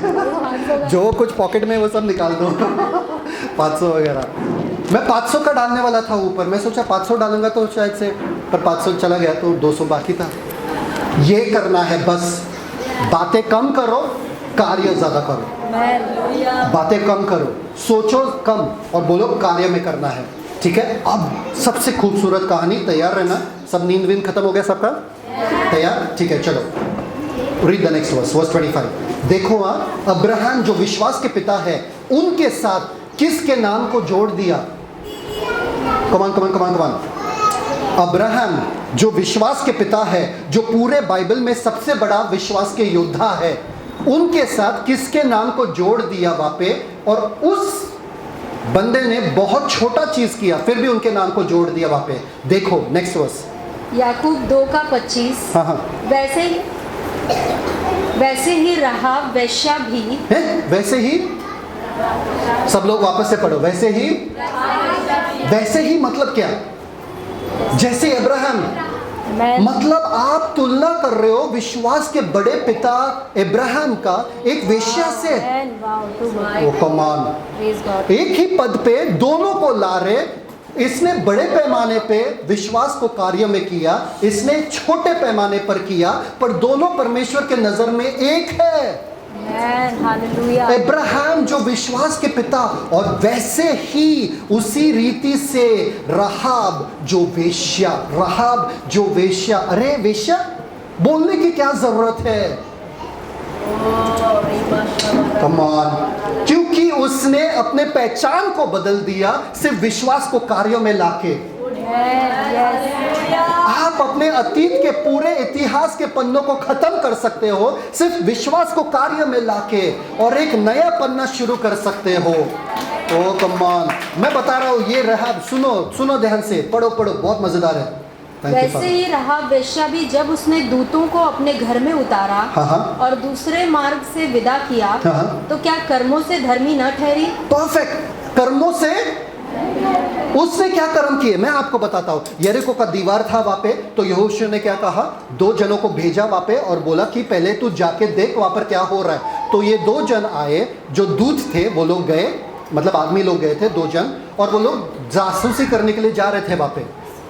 जो कुछ पॉकेट में वो सब निकाल दो। 500 वगैरह। मैं 500 का डालने वाला था ऊपर, मैं सोचा 500 डालूंगा तो शायद से, पर 500 चला गया तो 200 बाकी था। ये करना है बस, बातें कम करो, कार्य ज़्यादा करो। बातें कम करो, सोचो कम और बोलो कार्य में करना है। ठीक है, अब सबसे खूबसूरत कहानी, तैयार रहना। सब नींद वींद खत्म हो गया सबका? तैयार? ठीक है, चलो read the next verse, verse 25। देखो अब्राहम जो विश्वास के पिता है, उनके साथ किसके नाम को जोड़ दिया? कमान कमान कमान कमान। अब्राहम जो विश्वास के पिता है, जो पूरे बाइबल में सबसे बड़ा विश्वास के योद्धा है, उनके साथ किसके नाम को जोड़ दिया वहां पे? और उस बंदे ने बहुत छोटा चीज किया, फिर भी उनके नाम को जोड़ दिया वहां पे। देखो नेक्स्ट वर्स, याकूब 2:25। हाँ वैसे ही राहाब वेश्या भी है, वैसे ही, सब लोग वापस से पढ़ो, वैसे ही मतलब क्या? जैसे अब्राहम, मतलब आप तुलना कर रहे हो विश्वास के बड़े पिता अब्राहम का एक वेश्या से। ओ कमान, एक ही पद पे दोनों को ला रहे। इसने बड़े पैमाने पे विश्वास को कार्य में किया, इसने छोटे पैमाने पर किया, पर दोनों परमेश्वर के नजर में एक है। अब्राहम जो विश्वास के पिता, और वैसे ही उसी रीति से राहाब जो वेश्या। अरे वेश्या बोलने की क्या जरूरत है? कम ऑन, क्योंकि उसने अपने पहचान को बदल दिया सिर्फ विश्वास को कार्यों में लाके। आप अपने अतीत के पूरे इतिहास के पन्नों को खत्म कर सकते हो सिर्फ विश्वास को कार्य में लाके, और एक नया पन्ना शुरू कर सकते हो। ओ कम ऑन, मैं बता रहा हूँ ये राहाब, सुनो ध्यान से, पढ़ो, बहुत मजेदार है। वैसे ही राहाब वेश्या भी जब उसने दूतों को अपने घर में उतारा और दूसरे मार्ग से विदा किया, तो क्या कर्मों से धर्मी न ठहरी? परफेक्ट, कर्मों से। उसने क्या कर्म किए मैं आपको बताता हूँ। यरीको का दीवार था वहां पे, तो यहोशू ने क्या कहा, 2 जनों को भेजा वहां पे और बोला कि पहले तू जाके देख वहां पर क्या हो रहा है। तो ये 2 जन आए जो दूत थे, वो लोग गए, मतलब आदमी लोग गए थे 2 जन, और वो लोग जासूसी करने के लिए जा रहे थे वहां पे।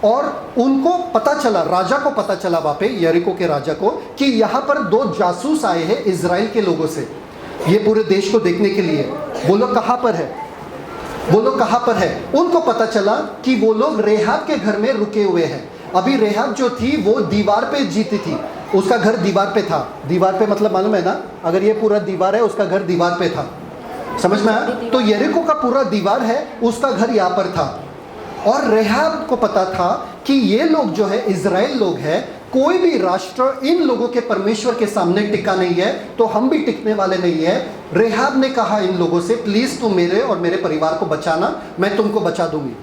और उनको पता चला, राजा को पता चला वहां पे, यरीको के राजा को, कि यहाँ पर 2 जासूस आए हैं इजराइल के लोगों से, ये पूरे देश को देखने के लिए। वो लोग कहाँ पर है? उनको पता चला कि वो लोग रेहाब के घर में रुके हुए हैं। अभी रेहाब जो थी वो दीवार पे जीती थी, उसका घर दीवार पे था। दीवार पे मतलब मालूम है ना, अगर ये पूरा दीवार है, उसका घर दीवार पे था, समझ में आया? तो यरीको का पूरा दीवार है, उसका घर यहाँ पर था। और रेहाब को पता था कि ये लोग जो है इजराइल लोग हैं, कोई भी राष्ट्र इन लोगों के परमेश्वर के सामने टिका नहीं है, तो हम भी टिकने वाले नहीं है। रेहाब ने कहा इन लोगों से, प्लीज तुम मेरे और मेरे परिवार को बचाना, मैं तुमको बचा दूंगी।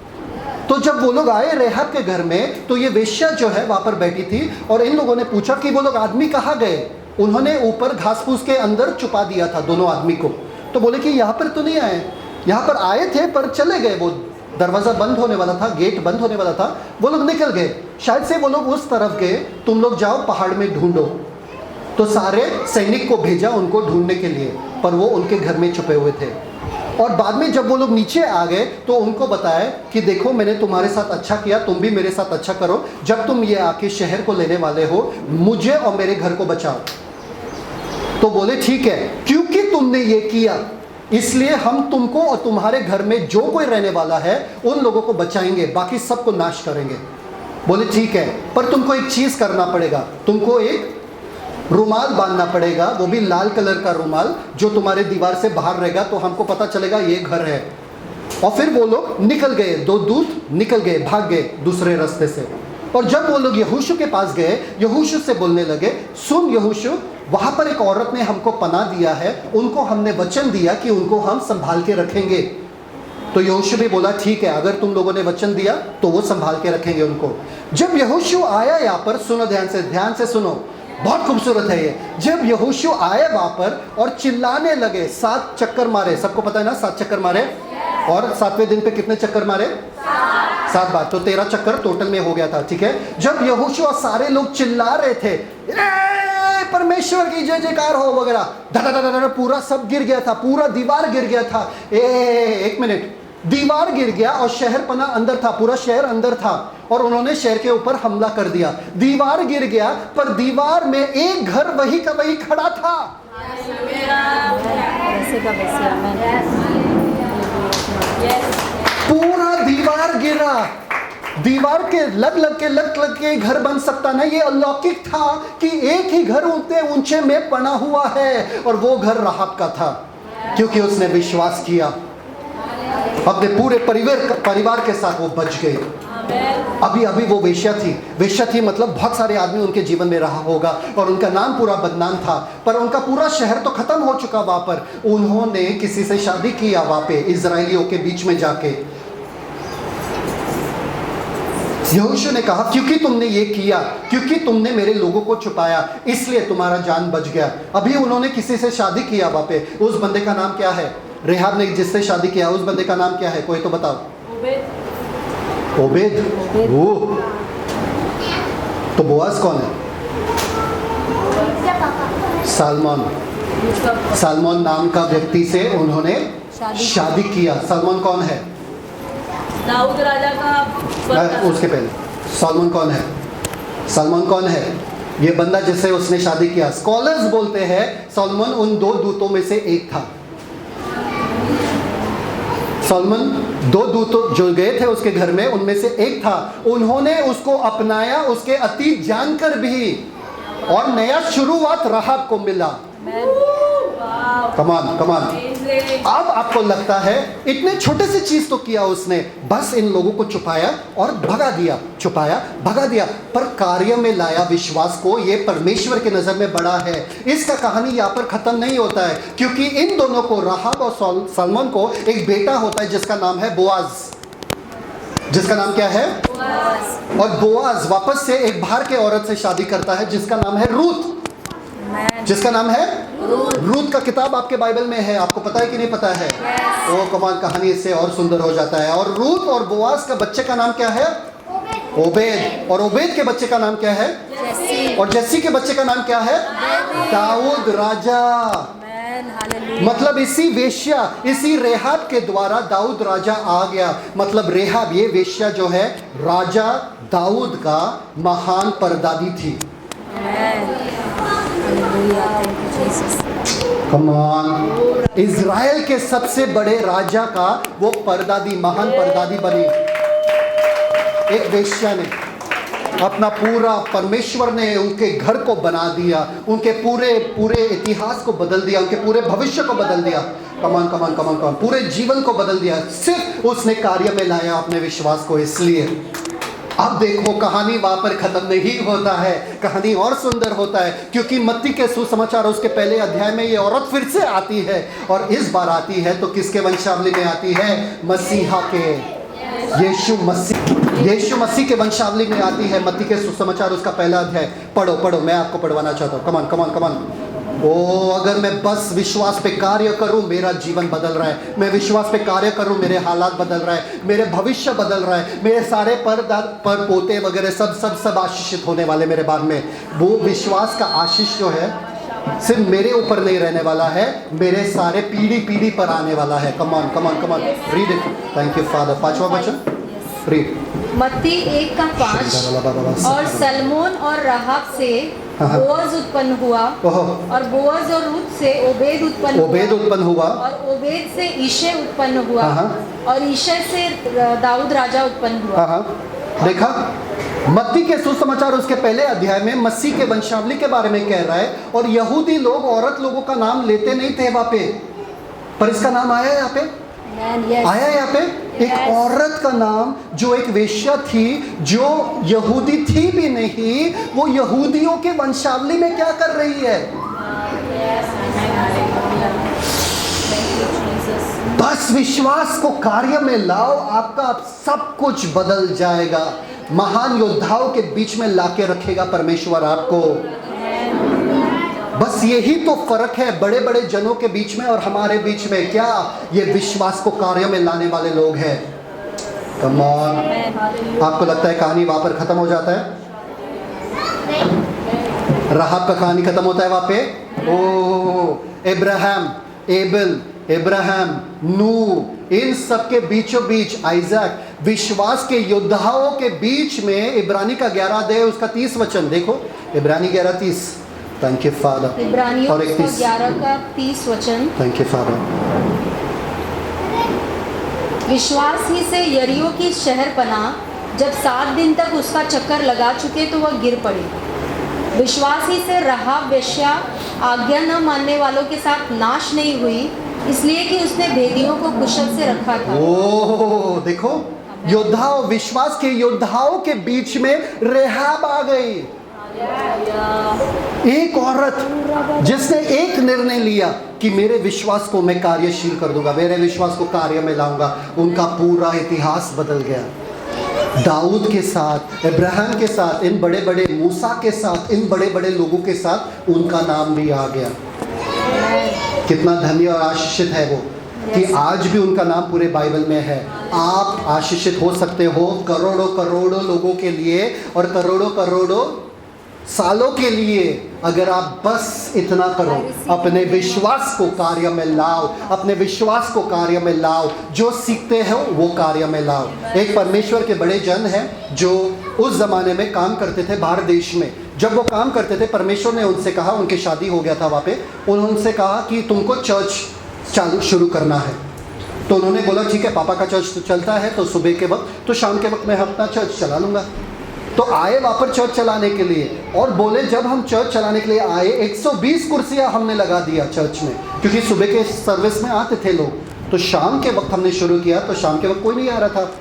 तो जब वो लोग आए रेहाब के घर में, तो ये वेश्या जो है वहां पर बैठी थी, और इन लोगों ने पूछा कि वो लोग आदमी कहाँ गए। उन्होंने ऊपर घास फूस के अंदर छुपा दिया था दोनों आदमी को। तो बोले कि यहाँ पर तो नहीं आए, यहाँ पर आए थे पर चले गए, वो दरवाज़ा बंद होने वाला था, गेट बंद होने वाला था, वो लोग निकल गए। शायद से वो लोग उस तरफ गए, तुम लोग जाओ पहाड़ में ढूंढो। तो सारे सैनिक को भेजा उनको ढूंढने के लिए। पर वो उनके घर में छुपे हुए थे। और बाद में जब वो लोग नीचे आ गए तो उनको बताया कि देखो मैंने तुम्हारे साथ अच्छा किया, तुम भी मेरे साथ अच्छा करो। जब तुम ये आके शहर को लेने वाले हो, मुझे और मेरे घर को बचाओ। तो बोले ठीक है, क्योंकि तुमने ये किया इसलिए हम तुमको और तुम्हारे घर में जो कोई रहने वाला है उन लोगों को बचाएंगे, बाकी सबको नाश करेंगे। बोले ठीक है, पर तुमको एक चीज करना पड़ेगा, तुमको एक रुमाल बांधना पड़ेगा, वो भी लाल कलर का रुमाल, जो तुम्हारे दीवार से बाहर रहेगा तो हमको पता चलेगा ये घर है। और फिर वो लोग निकल गए, 2 दूत निकल गए, भाग गए दूसरे रास्ते से। और जब वो लोग यहोशू के पास गए, यहोशू से बोलने लगे, सुन यहोशू, वहां पर एक औरत ने हमको पनाह दिया है, उनको हमने वचन दिया कि उनको हम संभाल के रखेंगे। तो यहोशू भी बोला ठीक है, अगर तुम लोगों ने वचन दिया तो वो संभाल के रखेंगे उनको। जब यहोशू आया यहाँ पर, सुनो ध्यान से सुनो, बहुत खूबसूरत है ये। जब यहोशू आए वहां पर और चिल्लाने लगे, 7 चक्कर मारे, सबको पता है ना 7 चक्कर मारे, और 7वें दिन पे कितने चक्कर मारे? 7 बार, तो 13 चक्कर टोटल में हो गया था, ठीक है। जब यहोशू और सारे लोग चिल्ला रहे थे, परमेश्वर की जय जयकार हो वगैरह, धड़ पूरा सब गिर गया था, पूरा दीवार गिर गया था। एक मिनट, दीवार गिर गया और शहर पना अंदर था, पूरा शहर अंदर था, और उन्होंने शहर के ऊपर हमला कर दिया। दीवार गिर गया, पर दीवार में एक घर वही का वही खड़ा था। पूरा दीवार गिरा, दीवार के लग के घर बन सकता ना, ये अलौकिक था कि एक ही घर उतने ऊंचे में बना हुआ है, और वो घर राहब का था, क्योंकि उसने विश्वास किया। अपने पूरे परिवार के साथ वो बच गए। अभी वो वेश्या थी, मतलब बहुत सारे आदमी उनके जीवन में रहा होगा और उनका नाम पूरा बदनाम था, पर उनका पूरा शहर तो खत्म हो चुका। वहां पर उन्होंने किसी से शादी किया, वहां पे इजराइलियों के बीच में जाके। यहोशू ने कहा, क्योंकि तुमने ये किया, क्योंकि तुमने मेरे लोगों को छुपाया, इसलिए तुम्हारा जान बच गया। अभी उन्होंने किसी से शादी किया वहां पे, उस बंदे का नाम क्या है? रेहाब ने जिससे शादी किया, उस बंदे का नाम क्या है? कोई तो बताओ। ओबेद। वो तो बोआज कौन है? सालमोन नाम का व्यक्ति से उन्होंने शादी किया। सालमोन कौन है? दाऊद राजा का। उसके पहले सालमोन कौन है? ये बंदा जिससे उसने शादी किया। स्कॉलर्स बोलते हैं सालमोन उन 2 दूतों में से एक था। सालमोन 2 दूत जो गए थे उसके घर में, उनमें से एक था। उन्होंने उसको अपनाया, उसके अतीत जानकर भी, और नया शुरुआत राहब को मिला। कमान। अब आपको लगता है इतने छोटे से चीज तो किया उसने, बस इन लोगों को छुपाया और भगा दिया, पर कार्य में लाया विश्वास को। ये परमेश्वर के नजर में बड़ा है। इसका कहानी यहाँ पर खत्म नहीं होता है, क्योंकि इन दोनों को, राहब और सालमोन को, एक बेटा होता है जिसका नाम है बोआज। जिसका नाम क्या है? और बोआज वापस से एक बाहर के औरत से शादी करता है जिसका नाम है रूथ। जिसका नाम है रूथ का किताब आपके बाइबल में है, आपको पता है कि नहीं पता है? ओ कमाल, कहानी इससे और सुंदर हो जाता है। और रूथ और बोआज का बच्चे का नाम क्या है? ओबेद। और ओबेद के बच्चे का नाम क्या है? और जस्सी के बच्चे का नाम क्या है? दाऊद राजा। मतलब इसी वेश्या, इसी रेहाब के द्वारा दाऊद राजा आ गया। मतलब रेहाब, ये वेश्या जो है, राजा दाऊद का महान परदादी थी। कम ऑन, इज़राइल के सबसे बड़े राजा का वो परदादी, महान परदादी बनी। एक वेश्या ने अपना पूरा, परमेश्वर ने उनके घर को बना दिया, उनके पूरे इतिहास को बदल दिया, उनके पूरे भविष्य को बदल दिया। कमान, पूरे जीवन को बदल दिया। सिर्फ उसने कार्य में लाया अपने विश्वास को। इसलिए अब देखो, कहानी वहां पर खत्म नहीं होता है, कहानी और सुंदर होता है, क्योंकि मत्ती के सुसमाचार उसके पहले अध्याय में ये औरत फिर से आती है, और इस बार आती है तो किसके वंशावली में आती है? मसीहा के, यीशु मसीह के वंशावली में आती है। मत्ती के सुसमाचार उसका पहला अध्याय पढ़ो, मैं आपको पढ़वाना चाहता हूँ। कमान। ओ, अगर मैं बस विश्वास पे कार्य करूं, मेरा जीवन बदल रहा है। मैं विश्वास पे कार्य करूं, मेरे हालात बदल रहा है, मेरे भविष्य बदल रहा है, मेरे सारे पर पोते वगैरह सब आशीषित होने वाले मेरे बाद में। वो विश्वास का आशीष जो है, सिर्फ मेरे ऊपर नहीं रहने वाला है, मेरे सारे पीढ़ी पीढ़ी पर आने वाला है। Come on come on come on, read it. Thank you father. 5वां वचन रीड। मत्ती 1:5 और सलमोन और राहाब से बोअज उत्पन्न हुआ, और बोअज और रूत से ओबेद उत्पन्न हुआ, और ओबेद से ईशे उत्पन्न हुआ, और ईशे से दाऊद राजा उत्पन्न हुआ। देखा, मत्ती के सुसमाचार उसके पहले अध्याय में मसीह के वंशावली के बारे में कह रहा है, और यहूदी लोग औरत लोगों का नाम लेते नहीं थे वहां पे, पर इसका नाम आया यहाँ पे, आया यहाँ पे एक औरत का नाम, जो एक वेश्या थी, जो यहूदी थी भी नहीं, वो यहूदियों के वंशावली में क्या कर रही है? बस विश्वास को कार्य में लाओ, आपका सब कुछ बदल जाएगा। महान योद्धाओं के बीच में लाके रखेगा परमेश्वर आपको। बस यही तो फर्क है बड़े बड़े जनों के बीच में और हमारे बीच में। क्या? ये विश्वास को कार्य में लाने वाले लोग हैं। Come on. आपको लगता है कहानी वहां पर खत्म हो जाता है? राहाब का कहानी खत्म होता है वहां पे? ओ इब्राहिम, एबेल, इब्राहिम, नूह, इन सब के बीचों बीच आइजक, विश्वास के योद्धाओं के बीच में इब्रानी का 11 अध्याय उसका 30 वचन देखो। इब्रानी 11:30। Thank you father. इब्रानियों 11:30 वचन। Thank you father. विश्वास ही से यरीहो की शहर पनाह जब 7 दिन तक उसका चक्कर लगा चुके तो वह गिर पड़ी। विश्वास ही से राहाब वेश्या आज्ञा न मानने वालों के साथ नाश नहीं हुई, इसलिए कि उसने भेदियों को कुशल से रखा था। ओह देखो, योद्धाओं, विश्वास के योद्धाओं के बीच में राहाब आ गई। एक औरत जिसने एक निर्णय लिया कि मेरे विश्वास को मैं कार्यशील कर दूंगा, मेरे विश्वास को कार्य में लाऊंगा, उनका पूरा इतिहास बदल गया। दाऊद के साथ, इब्राहिम के साथ, इन बड़े बड़े मूसा के साथ, इन बड़े बड़े लोगों के साथ उनका नाम भी आ गया। कितना धन्य और आशीषित है वो कि आज भी उनका नाम पूरे बाइबल में है। आप आशीषित हो सकते हो करोड़ों करोड़ों लोगों के लिए और करोड़ों करोड़ों सालों के लिए, अगर आप बस इतना करो, अपने विश्वास को कार्य में लाओ, अपने विश्वास को कार्य में लाओ, जो सीखते हो वो कार्य में लाओ। एक परमेश्वर के बड़े जन हैं जो उस ज़माने में काम करते थे बाहर देश में। जब वो काम करते थे, परमेश्वर ने उनसे कहा, उनकी शादी हो गया था वहाँ पे, उन्होंने कहा कि तुमको चर्च शुरू करना है। तो उन्होंने बोला ठीक है, पापा का चर्च तो चलता है, तो सुबह के वक्त, तो शाम के वक्त मैं अपना चर्च चला लूँगा। तो आए वहाँ पर चर्च चलाने के लिए, और बोले जब हम चर्च चलाने के लिए आए 120 कुर्सियाँ हमने लगा दिया चर्च में, क्योंकि सुबह के सर्विस में आते थे लोग। तो शाम के वक्त हमने शुरू किया, तो शाम के वक्त कोई नहीं आ रहा था।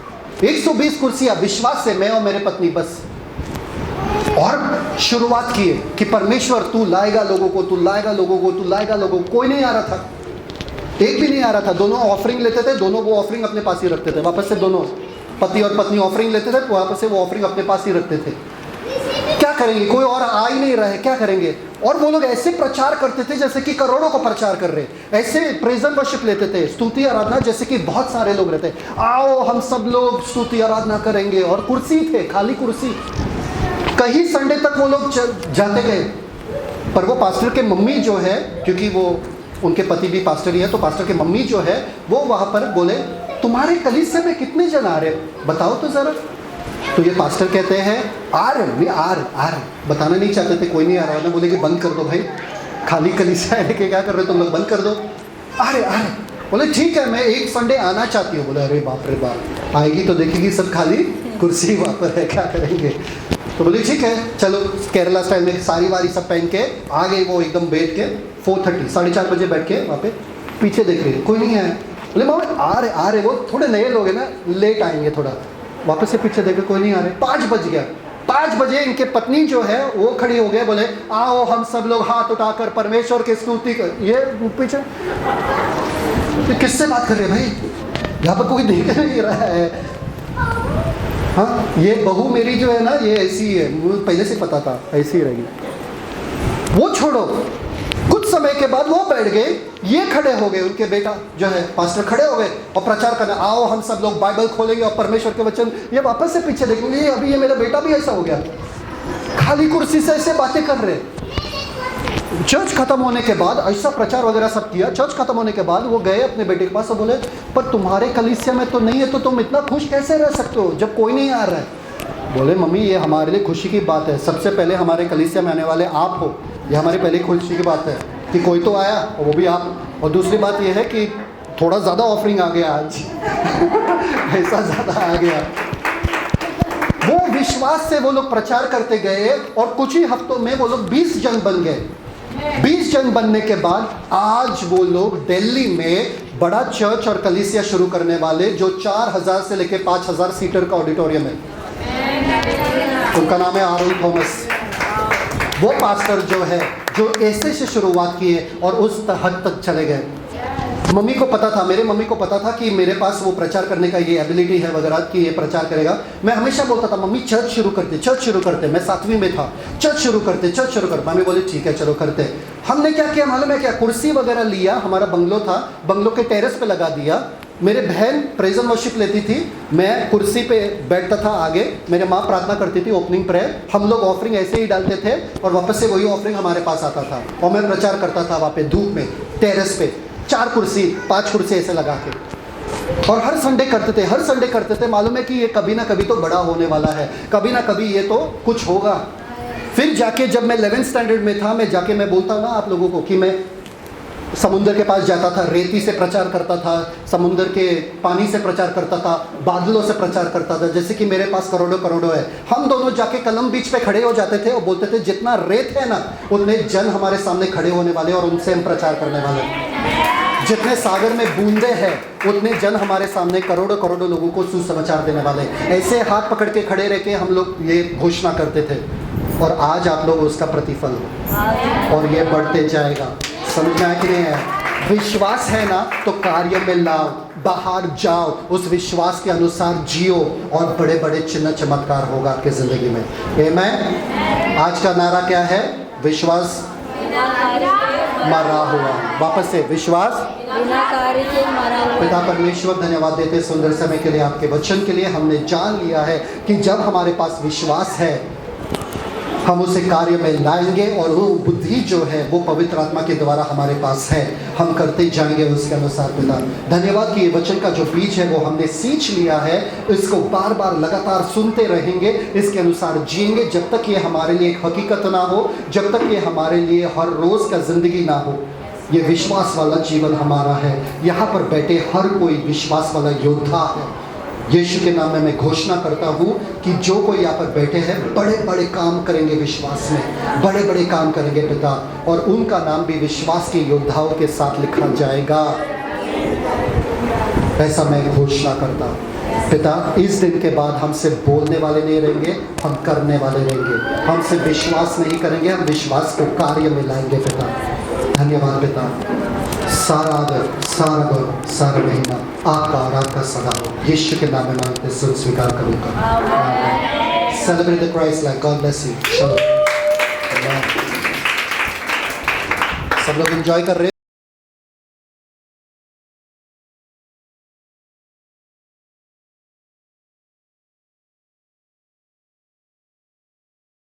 120 कुर्सियाँ विश्वास से, मैं और मेरे पत्नी बस। और शुरुआत किए कि परमेश्वर तू लाएगा लोगों को, तू लाएगा लोगों को, तू लाएगा लोगों को। कोई नहीं आ रहा था, एक भी नहीं आ रहा था। दोनों ऑफरिंग लेते थे, दोनों वो ऑफरिंग अपने पास ही रखते थे। वापस से दोनों पति और पत्नी ऑफरिंग लेते थे, वापस से वो ऑफरिंग अपने पास ही रखते थे। क्या करेंगे, कोई और आ ही नहीं रहा है, क्या करेंगे। और वो लोग ऐसे प्रचार करते थे जैसे कि करोड़ों को प्रचार कर रहे, ऐसे प्रेज एंड वर्शिप लेते थे, स्तुति आराधना, जैसे कि बहुत सारे लोग रहते, आओ हम सब लोग स्तुति आराधना करेंगे। और कुर्सी थे, खाली कुर्सी। कहीं संडे तक वो लोग जाते गए, पर वो पास्टर के मम्मी जो है, क्योंकि वो उनके पति भी पास्टर ही है, तो पास्टर के मम्मी जो है वो वहाँ पर बोले तुम्हारे कलीसिया में कितने जन आ रहे बताओ तो ज़रा। तो ये पास्टर कहते हैं आ रहे, बताना नहीं चाहते थे, कोई नहीं आ रहा। बोले कि बंद कर दो भाई, खाली कलीसिया है कि क्या कर रहे हो तुम लोग, बंद कर दो। आ रहे। बोले ठीक है, मैं एक संडे आना चाहती हूँ। बोले अरे बाप रे बाप, आएगी तो देखेगी सब खाली कुर्सी वहाँ पर है, क्या करेंगे। तो बोले ठीक है चलो, केरला स्टाइल में साड़ी वारी सब पहन के आ गई। वो एकदम बैठ के 4:30 4:30 बजे बैठ के वहाँ पे पीछे देख रही, कोई नहीं आया। बोले मामा आ रहे, वो थोड़े नए लोग हैं ना, लेट आएंगे थोड़ा। वापस से पीछे देखे, कोई नहीं आ रहे। 5 बज गया। 5 बजे इनके पत्नी जो है वो खड़ी हो गए, बोले आओ हम सब लोग हाथ उठाकर परमेश्वर की स्तुति कर। ये पीछे किससे बात कर रहे भाई, यहाँ पर कोई देख नहीं रहा है। हाँ, ये बहू मेरी जो है ना, ये ऐसी है, मुझे पहले से पता था ऐसी रहेगी। वो छोड़ो, कुछ समय के बाद वो बैठ गए, ये खड़े हो गए, उनके बेटा जो है पास्टर खड़े हो गए और प्रचार करना, आओ हम सब लोग बाइबल खोलेंगे और परमेश्वर के वचन। ये वापस से पीछे देखेंगे, अभी ये मेरा बेटा भी ऐसा हो गया, खाली कुर्सी से ऐसे बातें कर रहे। चर्च खत्म होने के बाद ऐसा प्रचार वगैरह सब किया, चर्च खत्म होने के बाद वो गए अपने बेटे के पास और बोले पर तुम्हारे कलीसिया में तो नहीं है, तो तुम इतना खुश कैसे रह सकते हो जब कोई नहीं आ रहा है। बोले मम्मी ये हमारे लिए खुशी की बात है, सबसे पहले हमारे कलीसिया में आने वाले आप हो, ये हमारी पहली खुशी की बात है कि कोई तो आया और वो भी आप। और दूसरी बात ये है कि थोड़ा ज़्यादा ऑफरिंग आ गया आज ऐसा ज़्यादा आ गया। वो विश्वास से वो लोग प्रचार करते गए और कुछ ही हफ्तों में वो लोग 20 जन बन गए। 20 जन बनने के बाद आज वो लोग दिल्ली में बड़ा चर्च और कलीसिया शुरू करने वाले, जो 4000 से लेके 5000 सीटर का ऑडिटोरियम है। उनका नाम है आरोन थॉमस। वो पास्टर जो है जो ऐसे से शुरुआत की है और उस हद तक चले गए। मम्मी को पता था, मेरे मम्मी को पता था कि मेरे पास वो प्रचार करने का ये एबिलिटी है वगैरह कि ये प्रचार करेगा। मैं हमेशा बोलता था मम्मी चर्च शुरू करते, चर्च शुरू करते। मैं 7वीं में था, चर्च शुरू करते, चर्च शुरू करते। मम्मी बोली ठीक है चलो करते। हमने क्या किया मालूम है क्या, कुर्सी वगैरह लिया, हमारा बंगलो था, बंगलो के टेरेस पे लगा दिया। मेरे बहन प्रेज एंड वर्शिप लेती थी, मैं कुर्सी पे बैठता था आगे, मेरे माँ प्रार्थना करती थी ओपनिंग प्रेयर, हम लोग ऑफरिंग ऐसे ही डालते थे और वापस से वही ऑफरिंग हमारे पास आता था और मैं प्रचार करता था वहाँ पे धूप में टेरेस पे, 4 कुर्सी 5 कुर्सी ऐसे लगा के। और हर संडे करते थे, हर संडे करते थे। मालूम है कि ये कभी ना कभी तो बड़ा होने वाला है, कभी ना कभी ये तो कुछ होगा। फिर जाके जब मैं 11th स्टैंडर्ड में था, मैं जाके मैं बोलता हूँ ना आप लोगों को कि मैं समुंदर के पास जाता था, रेती से प्रचार करता था, समुंदर के पानी से प्रचार करता था, बादलों से प्रचार करता था, जैसे कि मेरे पास करोड़ों करोड़ों है। हम दोनों जाके कलम बीच पे खड़े हो जाते थे और बोलते थे जितना रेत है ना उतने जन हमारे सामने खड़े होने वाले और उनसे हम प्रचार करने वाले। जितने सागर में बूंदे हैं उतने जन हमारे सामने करोड़ों करोड़ों लोगों को सुसमाचार देने वाले। ऐसे हाथ पकड़ के खड़े रह के हम लोग ये घोषणा करते थे और आज आप लोग उसका प्रतिफल हो और ये बढ़ते जाएगा। समझ में आया कि नहीं है? विश्वास है ना तो कार्य में लाओ, बाहर जाओ, उस विश्वास के अनुसार जियो और बड़े बड़े चिन्ह चमत्कार होगा आपके जिंदगी में। आमीन। आज का नारा क्या है? विश्वास मरा हुआ। वापस से, विश्वास बिना कार्य के मरा हुआ। पिता परमेश्वर धन्यवाद देते सुंदर समय के लिए, आपके वचन के लिए। हमने जान लिया है कि जब हमारे पास विश्वास है हम उसे कार्य में लाएंगे और वो बुद्धि जो है वो पवित्र आत्मा के द्वारा हमारे पास है, हम करते जाएंगे उसके अनुसार। पिता धन्यवाद कि ये वचन का जो बीज है वो हमने सींच लिया है, इसको बार बार लगातार सुनते रहेंगे, इसके अनुसार जिएंगे जब तक ये हमारे लिए एक हकीकत ना हो, जब तक ये हमारे लिए हर रोज़ का ज़िंदगी ना हो। ये विश्वास वाला जीवन हमारा है। यहाँ पर बैठे हर कोई विश्वास वाला योद्धा है। यीशु के नाम में मैं घोषणा करता हूँ कि जो कोई यहाँ पर बैठे हैं बड़े बड़े काम करेंगे, विश्वास में बड़े बड़े काम करेंगे पिता, और उनका नाम भी विश्वास के योद्धाओं के साथ लिखा जाएगा। ऐसा मैं घोषणा करता हूँ पिता। इस दिन के बाद हमसे बोलने वाले नहीं रहेंगे, हम करने वाले रहेंगे। हमसे विश्वास नहीं करेंगे, हम विश्वास को कार्य में लाएंगे पिता। धन्यवाद पिता। सारा आदर, सारा गौरव, सारा महिमा आपका और आपका सदा हो। यीशु के नाम में मांगते सुन स्वीकार करूँगा। Celebrate the Christ life. God bless you. सब लोग एंजॉय कर रहे हैं।